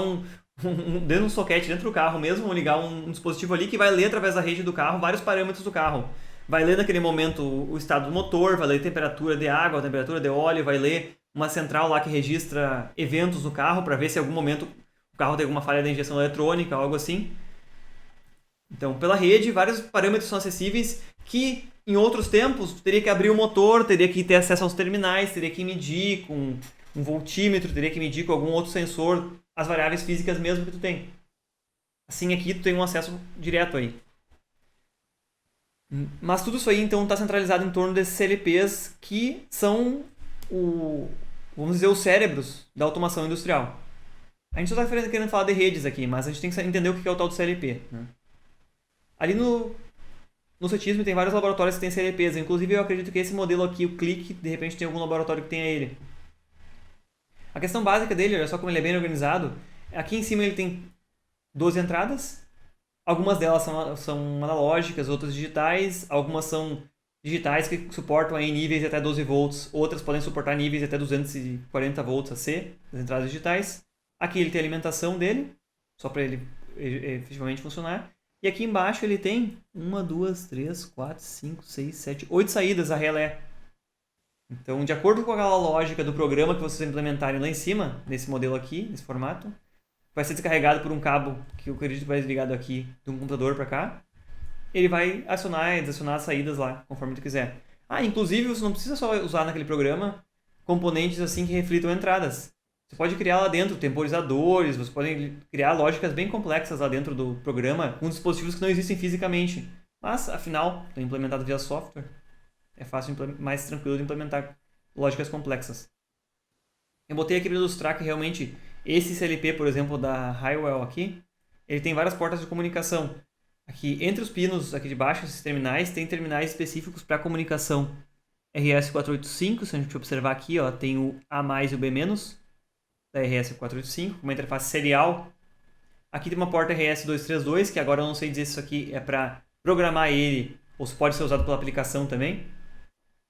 dentro de um soquete dentro do carro mesmo, vão ligar um dispositivo ali que vai ler através da rede do carro vários parâmetros do carro. Vai ler naquele momento o estado do motor, vai ler temperatura de água, temperatura de óleo, vai ler uma central lá que registra eventos no carro para ver se em algum momento o carro tem alguma falha de injeção eletrônica, algo assim. Então, pela rede, vários parâmetros são acessíveis que, em outros tempos, teria que abrir o motor, teria que ter acesso aos terminais, teria que medir com um voltímetro, teria que medir com algum outro sensor as variáveis físicas mesmo que tu tem. Assim, aqui tu tem um acesso direto aí. Mas tudo isso aí, então, está centralizado em torno desses CLPs que são vamos dizer, os cérebros da automação industrial. A gente só está querendo falar de redes aqui, mas a gente tem que entender o que é o tal do CLP, né? Ali no CETISM tem vários laboratórios que têm CLPs. Inclusive, eu acredito que esse modelo aqui, o Click, de repente tem algum laboratório que tenha ele. A questão básica dele, olha só como ele é bem organizado. Aqui em cima ele tem 12 entradas. Algumas delas são analógicas, outras digitais. Algumas são digitais que suportam aí níveis de até 12 volts. Outras podem suportar níveis de até 240 volts AC, as entradas digitais. Aqui ele tem a alimentação dele, só para ele efetivamente funcionar. E aqui embaixo ele tem 1, 2, 3, 4, 5, 6, 7, 8 saídas a relé. Então, de acordo com aquela lógica do programa que vocês implementarem lá em cima, nesse modelo aqui, nesse formato, vai ser descarregado por um cabo que eu acredito que vai ser ligado aqui de um computador para cá. Ele vai acionar e desacionar as saídas lá, conforme tu quiser. Inclusive, você não precisa só usar naquele programa componentes assim que reflitam entradas. Você pode criar lá dentro temporizadores, você pode criar lógicas bem complexas lá dentro do programa com dispositivos que não existem fisicamente. Mas, afinal, estão implementados via software. É fácil, mais tranquilo de implementar lógicas complexas. Eu botei aqui para ilustrar que realmente esse CLP, por exemplo, da Highwell aqui, ele tem várias portas de comunicação. Aqui, entre os pinos aqui de baixo, esses terminais, tem terminais específicos para comunicação. RS485, se a gente observar aqui, tem o A+, e o B-, da RS485, com uma interface serial. Aqui tem uma porta RS232, que agora eu não sei dizer se isso aqui é para programar ele ou se pode ser usado pela aplicação também.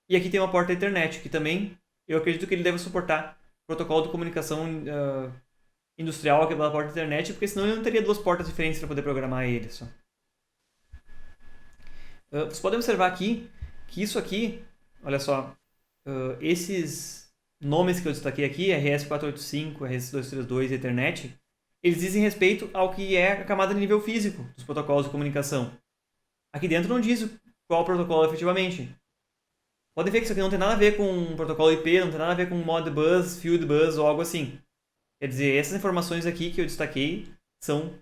E aqui tem uma porta Ethernet, que também eu acredito que ele deve suportar protocolo de comunicação industrial aqui pela porta Ethernet, porque senão ele não teria duas portas diferentes para poder programar ele só. Vocês podem observar aqui que isso aqui, olha só, esses nomes que eu destaquei aqui, RS485, RS232 e Ethernet, eles dizem respeito ao que é a camada de nível físico dos protocolos de comunicação. Aqui dentro não diz qual protocolo efetivamente. Podem ver que isso aqui não tem nada a ver com protocolo IP, não tem nada a ver com Modbus, Fieldbus ou algo assim. Quer dizer, essas informações aqui que eu destaquei são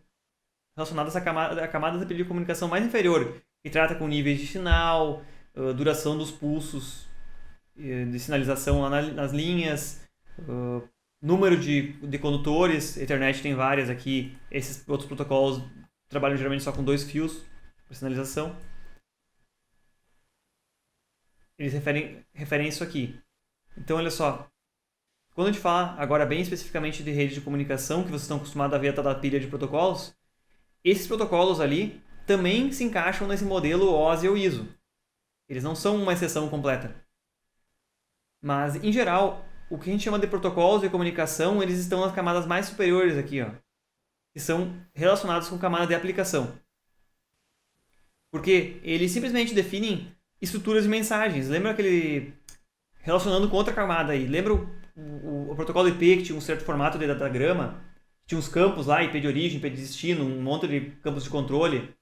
relacionadas à camada de comunicação mais inferior, que trata com níveis de sinal, duração dos pulsos de sinalização lá nas linhas, número de condutores. Ethernet tem várias aqui. Esses outros protocolos trabalham geralmente só com 2 fios para sinalização. Eles referem isso aqui. Então, olha só. Quando a gente fala agora bem especificamente de rede de comunicação, que vocês estão acostumados a ver a da pilha de protocolos, esses protocolos ali também se encaixam nesse modelo OSI ou ISO. Eles não são uma exceção completa. Mas, em geral, o que a gente chama de protocolos de comunicação, eles estão nas camadas mais superiores aqui, ó, que são relacionados com camada de aplicação. Porque eles simplesmente definem estruturas de mensagens. Lembra aquele... Relacionando com outra camada aí. Lembra o protocolo IP que tinha um certo formato de datagrama? Tinha uns campos lá, IP de origem, IP de destino, um monte de campos de controle.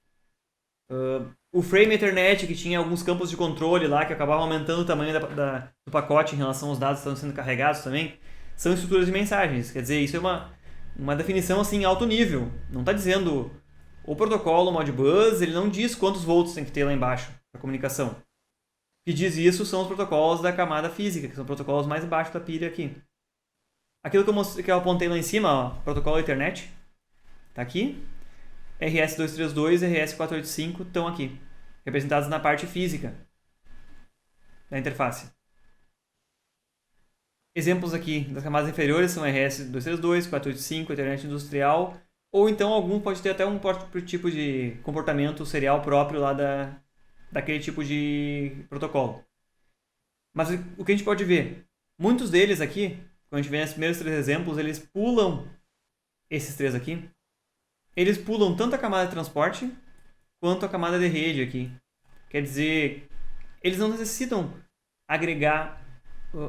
O Frame Ethernet, que tinha alguns campos de controle lá, que acabavam aumentando o tamanho do pacote em relação aos dados que estão sendo carregados também. São estruturas de mensagens. Quer dizer, isso é uma definição assim, alto nível. Não está dizendo... O protocolo Modbus, ele não diz quantos volts tem que ter lá embaixo para comunicação. O que diz isso são os protocolos da camada física, que são protocolos mais baixos da pilha aqui. Aquilo que eu apontei lá em cima, ó, protocolo Ethernet, está aqui. RS232 e RS485 estão aqui, representados na parte física da interface. Exemplos aqui das camadas inferiores são RS232, 485, Ethernet industrial, ou então algum pode ter até um tipo de comportamento serial próprio lá daquele tipo de protocolo. Mas o que a gente pode ver? Muitos deles aqui, quando a gente vê os primeiros 3 exemplos, eles pulam esses 3 aqui. Eles pulam tanto a camada de transporte quanto a camada de rede aqui. Quer dizer, eles não necessitam agregar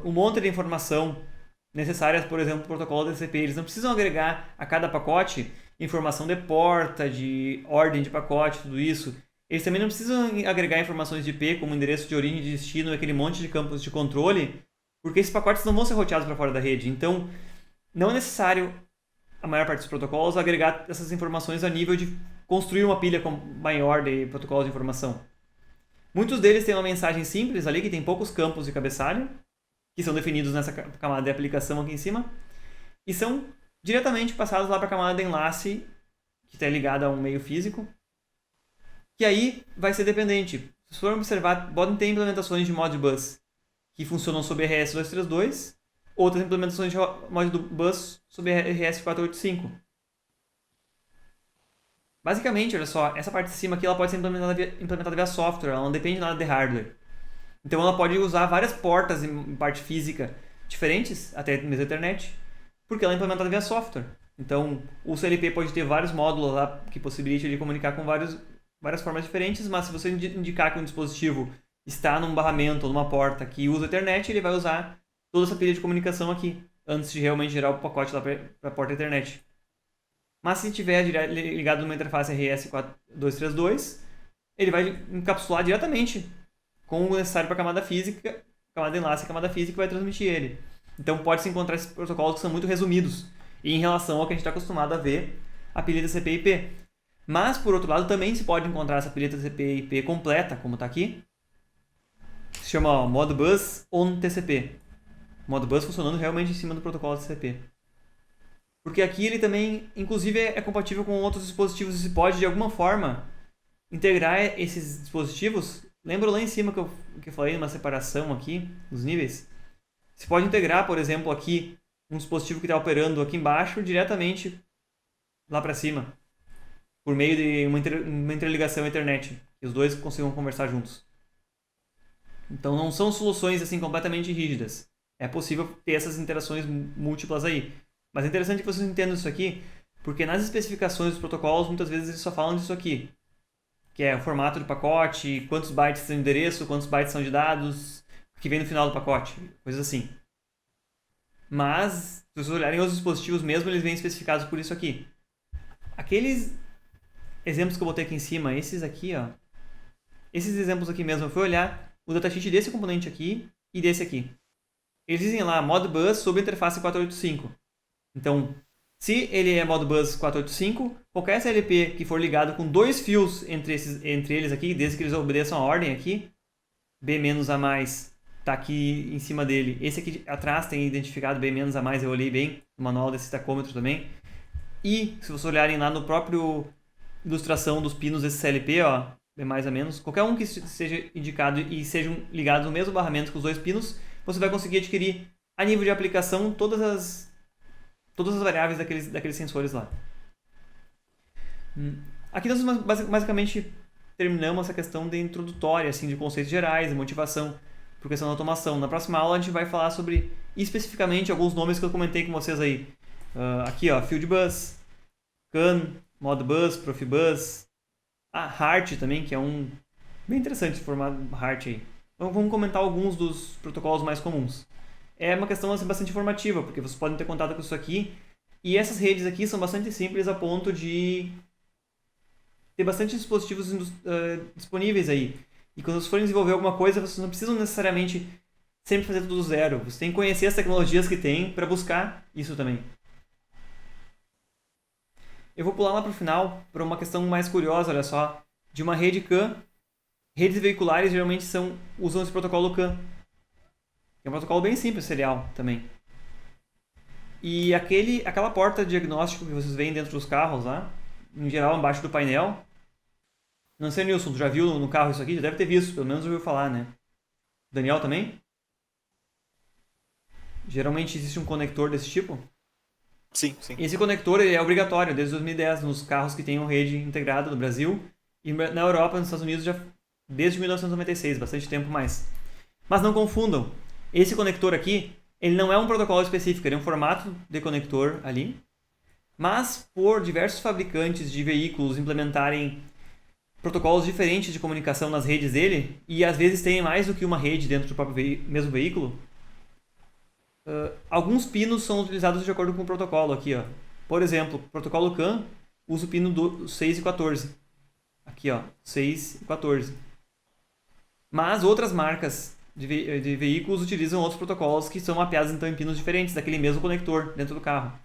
um monte de informação necessárias, por exemplo, para o protocolo TCP. Eles não precisam agregar a cada pacote informação de porta, de ordem de pacote, tudo isso. Eles também não precisam agregar informações de IP, como endereço de origem e de destino, aquele monte de campos de controle, porque esses pacotes não vão ser roteados para fora da rede. Então, não é necessário, a maior parte dos protocolos, agregar essas informações a nível de construir uma pilha maior de protocolos de informação. Muitos deles têm uma mensagem simples ali, que tem poucos campos de cabeçalho, que são definidos nessa camada de aplicação aqui em cima, e são diretamente passados lá para a camada de enlace, que está ligada a um meio físico, que aí vai ser dependente. Se for observar, podem ter implementações de Modbus que funcionam sobre RS232, outras implementações de Modbus sobre RS485. Basicamente, olha só, essa parte de cima aqui ela pode ser implementada via software, ela não depende nada de hardware. Então ela pode usar várias portas em parte física diferentes, até mesmo Ethernet, porque ela é implementada via software. Então o CLP pode ter vários módulos lá que possibilitem ele comunicar com várias formas diferentes, mas se você indicar que um dispositivo está num barramento ou numa porta que usa Ethernet, ele vai usar toda essa pilha de comunicação aqui, antes de realmente gerar o pacote lá para a porta Ethernet. Mas se tiver ligado numa interface RS232, ele vai encapsular diretamente com o necessário para a camada física, camada de enlace e camada física, que vai transmitir ele. Então pode-se encontrar esses protocolos que são muito resumidos em relação ao que a gente está acostumado a ver a pilha TCP e IP. Mas, por outro lado, também se pode encontrar essa pilha TCP e IP completa, como está aqui. Se chama Modbus on TCP. Modbus funcionando realmente em cima do protocolo TCP. Porque aqui ele também, inclusive, é compatível com outros dispositivos e se pode, de alguma forma, integrar esses dispositivos. Lembra lá em cima que eu falei de uma separação aqui, dos níveis? Você pode integrar, por exemplo, aqui um dispositivo que está operando aqui embaixo diretamente lá para cima, por meio de uma interligação Ethernet, que os dois consigam conversar juntos. Então não são soluções assim completamente rígidas. É possível ter essas interações múltiplas aí. Mas é interessante que vocês entendam isso aqui, porque nas especificações dos protocolos muitas vezes eles só falam disso aqui, que é o formato do pacote, quantos bytes são de endereço, quantos bytes são de dados, o que vem no final do pacote, coisas assim. Mas, se vocês olharem os dispositivos mesmo, eles vêm especificados por isso aqui. Aqueles exemplos que eu botei aqui em cima, esses aqui, ó, esses exemplos aqui mesmo, eu fui olhar o datasheet desse componente aqui e desse aqui. Eles dizem lá Modbus sobre interface 485. Então, se ele é Modbus 485, qualquer SLP que for ligado com 2 fios entre eles aqui, desde que eles obedeçam a ordem aqui, B- a mais está aqui em cima dele. Esse aqui atrás tem identificado B- a mais, eu olhei bem no manual desse tacômetro também. E, se vocês olharem lá no próprio ilustração dos pinos desse CLP, ó, B mais a menos, qualquer um que seja indicado e sejam ligados no mesmo barramento com os 2 pinos, você vai conseguir adquirir a nível de aplicação todas as variáveis daqueles sensores lá. Aqui nós basicamente terminamos essa questão de introdutória, assim, de conceitos gerais, de motivação por questão da automação. Na próxima aula a gente vai falar sobre especificamente alguns nomes que eu comentei com vocês aí. Aqui, ó, Fieldbus, CAN, Modbus, Profibus, a HART também, que é um bem interessante formato HART aí. Então vamos comentar alguns dos protocolos mais comuns. É uma questão assim, bastante informativa, porque vocês podem ter contato com isso aqui. E essas redes aqui são bastante simples a ponto de ter bastante dispositivos disponíveis aí. E quando vocês forem desenvolver alguma coisa, vocês não precisam necessariamente sempre fazer tudo do zero. Vocês têm que conhecer as tecnologias que tem para buscar isso também. Eu vou pular lá para o final para uma questão mais curiosa, olha só. De uma rede CAN, redes veiculares geralmente usam esse protocolo CAN. É um protocolo bem simples, serial também. E aquela porta de diagnóstico que vocês veem dentro dos carros lá, em geral embaixo do painel. Não sei, Nilson, tu já viu no carro isso aqui? Já deve ter visto, pelo menos ouviu falar, né? Daniel também? Geralmente existe um conector desse tipo. Sim, sim. Esse conector ele é obrigatório desde 2010 nos carros que tenham rede integrada no Brasil. E na Europa e nos Estados Unidos já desde 1996, bastante tempo mais. Mas não confundam. Esse conector aqui, ele não é um protocolo específico, ele é um formato de conector ali. Mas por diversos fabricantes de veículos implementarem protocolos diferentes de comunicação nas redes dele, e às vezes tem mais do que uma rede dentro do próprio mesmo veículo, alguns pinos são utilizados de acordo com o protocolo aqui, ó. Por exemplo, o protocolo CAN usa o pino 6 e 14. Aqui, ó, 6 e 14. Mas outras marcas de veículos utilizam outros protocolos que são mapeados então em pinos diferentes daquele mesmo conector dentro do carro.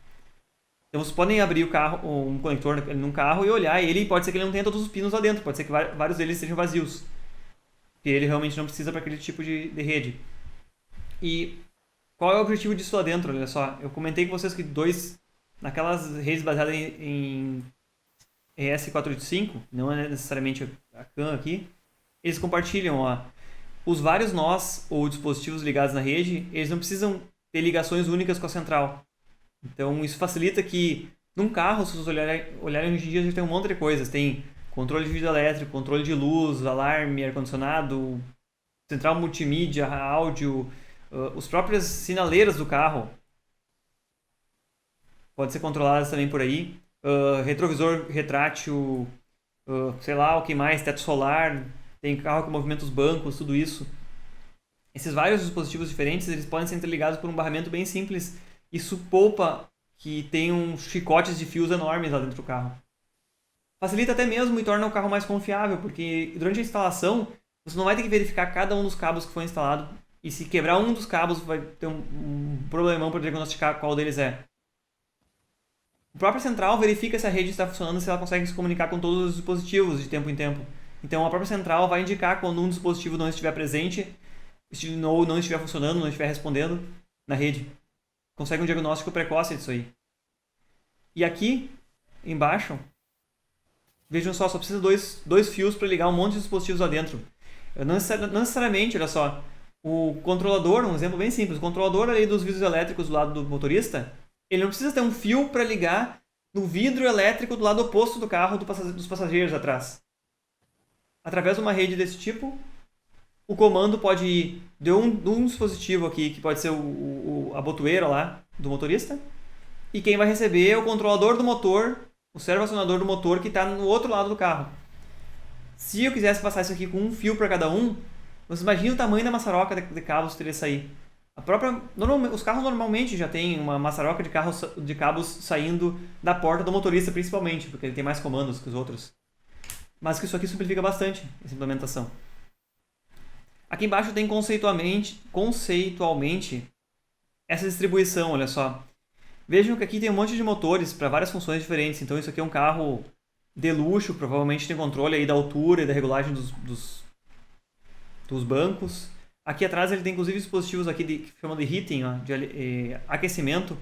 Então vocês podem abrir um conector num carro e olhar ele, e pode ser que ele não tenha todos os pinos lá dentro, pode ser que vários deles estejam vazios. Que ele realmente não precisa para aquele tipo de rede. E qual é o objetivo disso lá dentro? Olha só, eu comentei com vocês que naquelas redes baseadas em ES485, não é necessariamente a CAN aqui, eles compartilham, ó, os vários nós ou dispositivos ligados na rede, eles não precisam ter ligações únicas com a central. Então isso facilita que num carro, se vocês olharem hoje em dia, a gente tem um monte de coisas. Tem controle de vídeo elétrico, controle de luz, alarme, ar-condicionado, central multimídia, áudio, os próprios sinaleiras do carro podem ser controladas também por aí. Retrovisor retrátil, sei lá, o que mais, teto solar, tem carro que movimenta os bancos, tudo isso. Esses vários dispositivos diferentes, eles podem ser interligados por um barramento bem simples. Isso poupa que tenham chicotes de fios enormes lá dentro do carro. Facilita até mesmo e torna o carro mais confiável, porque durante a instalação, você não vai ter que verificar cada um dos cabos que foi instalado. E se quebrar um dos cabos, vai ter um problemão para diagnosticar qual deles é. O próprio central verifica se a rede está funcionando e se ela consegue se comunicar com todos os dispositivos de tempo em tempo. Então a própria central vai indicar quando um dispositivo não estiver presente, ou não estiver funcionando, não estiver respondendo na rede. Consegue um diagnóstico precoce disso aí. E aqui, embaixo, vejam só precisa dois fios para ligar um monte de dispositivos lá dentro. Não necessariamente, olha só, o controlador, um exemplo bem simples, o controlador ali dos vidros elétricos do lado do motorista, ele não precisa ter um fio para ligar no vidro elétrico do lado oposto do carro dos passageiros atrás. Através de uma rede desse tipo, o comando pode ir de um dispositivo aqui, que pode ser a botoeira lá do motorista, e quem vai receber é o controlador do motor, o servo-acionador do motor que está no outro lado do carro. Se eu quisesse passar isso aqui com um fio para cada um, você imagina o tamanho da maçaroca de cabos que teria que sair. Os carros normalmente já tem uma maçaroca de cabos saindo da porta do motorista, principalmente, porque ele tem mais comandos que os outros. Mas que isso aqui simplifica bastante essa implementação. Aqui embaixo tem conceitualmente essa distribuição, olha só. Vejam que aqui tem um monte de motores para várias funções diferentes. Então isso aqui é um carro de luxo, provavelmente tem controle aí da altura e da regulagem dos bancos. Aqui atrás ele tem inclusive dispositivos aqui que chamam de heating, ó, de aquecimento.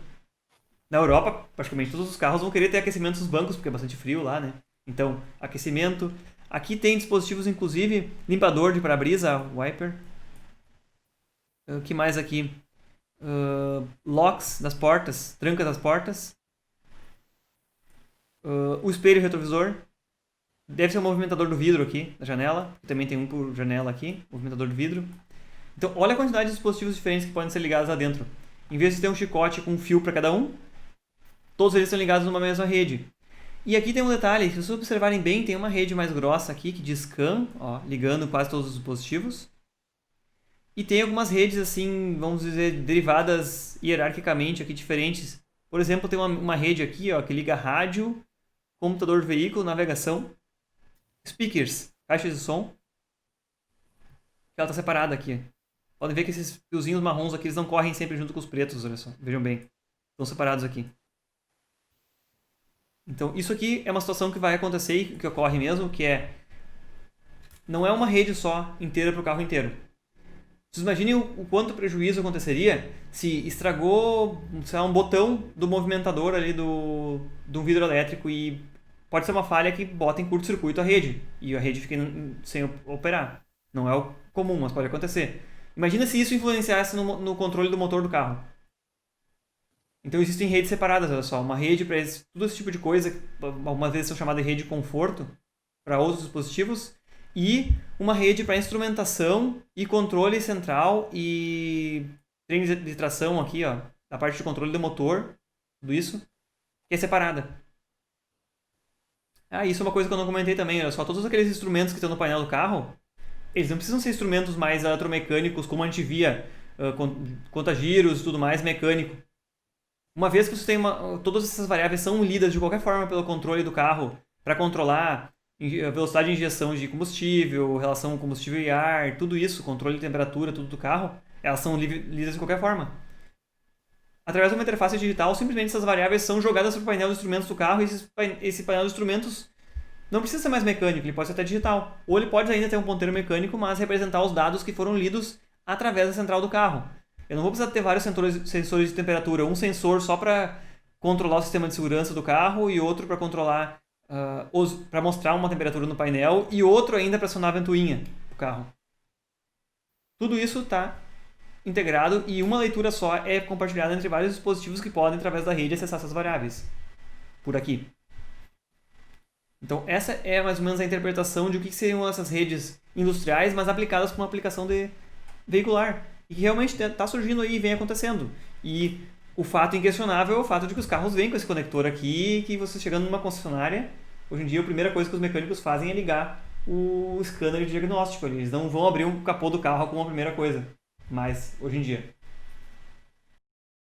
Na Europa, praticamente todos os carros vão querer ter aquecimento dos bancos, porque é bastante frio lá, né? Então, aquecimento. Aqui tem dispositivos, inclusive, limpador de para-brisa, wiper. O que mais aqui? Locks das portas, trancas das portas. O espelho retrovisor. Deve ser um movimentador do vidro aqui, da janela. Também tem um por janela aqui, movimentador do vidro. Então, olha a quantidade de dispositivos diferentes que podem ser ligados lá dentro. Em vez de ter um chicote com um fio para cada um, todos eles são ligados numa mesma rede. E aqui tem um detalhe, se vocês observarem bem, tem uma rede mais grossa aqui que diz CAN, ó, ligando quase todos os dispositivos. E tem algumas redes, assim, vamos dizer, derivadas hierarquicamente aqui diferentes. Por exemplo, tem uma rede aqui, ó, que liga rádio, computador do veículo, navegação, speakers, caixas de som. Ela está separada aqui. Podem ver que esses fiozinhos marrons aqui eles não correm sempre junto com os pretos, olha só. Vejam bem. Estão separados aqui. Então, isso aqui é uma situação que vai acontecer e que ocorre mesmo, que é... Não é uma rede só inteira para o carro inteiro. Vocês imaginem o quanto prejuízo aconteceria se estragou, sei lá, um botão do movimentador ali de um vidro elétrico e pode ser uma falha que bota em curto-circuito a rede e a rede fica sem operar. Não é o comum, mas pode acontecer. Imagina se isso influenciasse no controle do motor do carro. Então existem redes separadas, olha só. Uma rede para todo esse tipo de coisa, algumas vezes são chamadas de rede de conforto, para outros dispositivos. E uma rede para instrumentação e controle central e trem de tração aqui, ó, da parte de controle do motor, tudo isso, que é separada. Isso é uma coisa que eu não comentei também, olha só, todos aqueles instrumentos que estão no painel do carro, eles não precisam ser instrumentos mais eletromecânicos, como a gente via, conta-giros e tudo mais, mecânico. Uma vez que você tem todas essas variáveis são lidas de qualquer forma pelo controle do carro para controlar a velocidade de injeção de combustível, relação combustível e ar, tudo isso, controle de temperatura, tudo do carro, elas são lidas de qualquer forma. Através de uma interface digital, simplesmente essas variáveis são jogadas para o painel de instrumentos do carro e esse painel de instrumentos não precisa ser mais mecânico, ele pode ser até digital. Ou ele pode ainda ter um ponteiro mecânico, mas representar os dados que foram lidos através da central do carro. Eu não vou precisar ter vários sensores de temperatura, um sensor só para controlar o sistema de segurança do carro e outro para controlar, para mostrar uma temperatura no painel e outro ainda para acionar a ventoinha do carro. Tudo isso está integrado e uma leitura só é compartilhada entre vários dispositivos que podem, através da rede, acessar essas variáveis. Por aqui. Então, essa é mais ou menos a interpretação de o que seriam essas redes industriais, mas aplicadas para uma aplicação veicular. E que realmente está surgindo aí e vem acontecendo. E o fato inquestionável é o fato de que os carros vêm com esse conector aqui, que você chegando numa concessionária, hoje em dia a primeira coisa que os mecânicos fazem é ligar o scanner de diagnóstico. Eles não vão abrir o capô do carro como a primeira coisa, mas hoje em dia.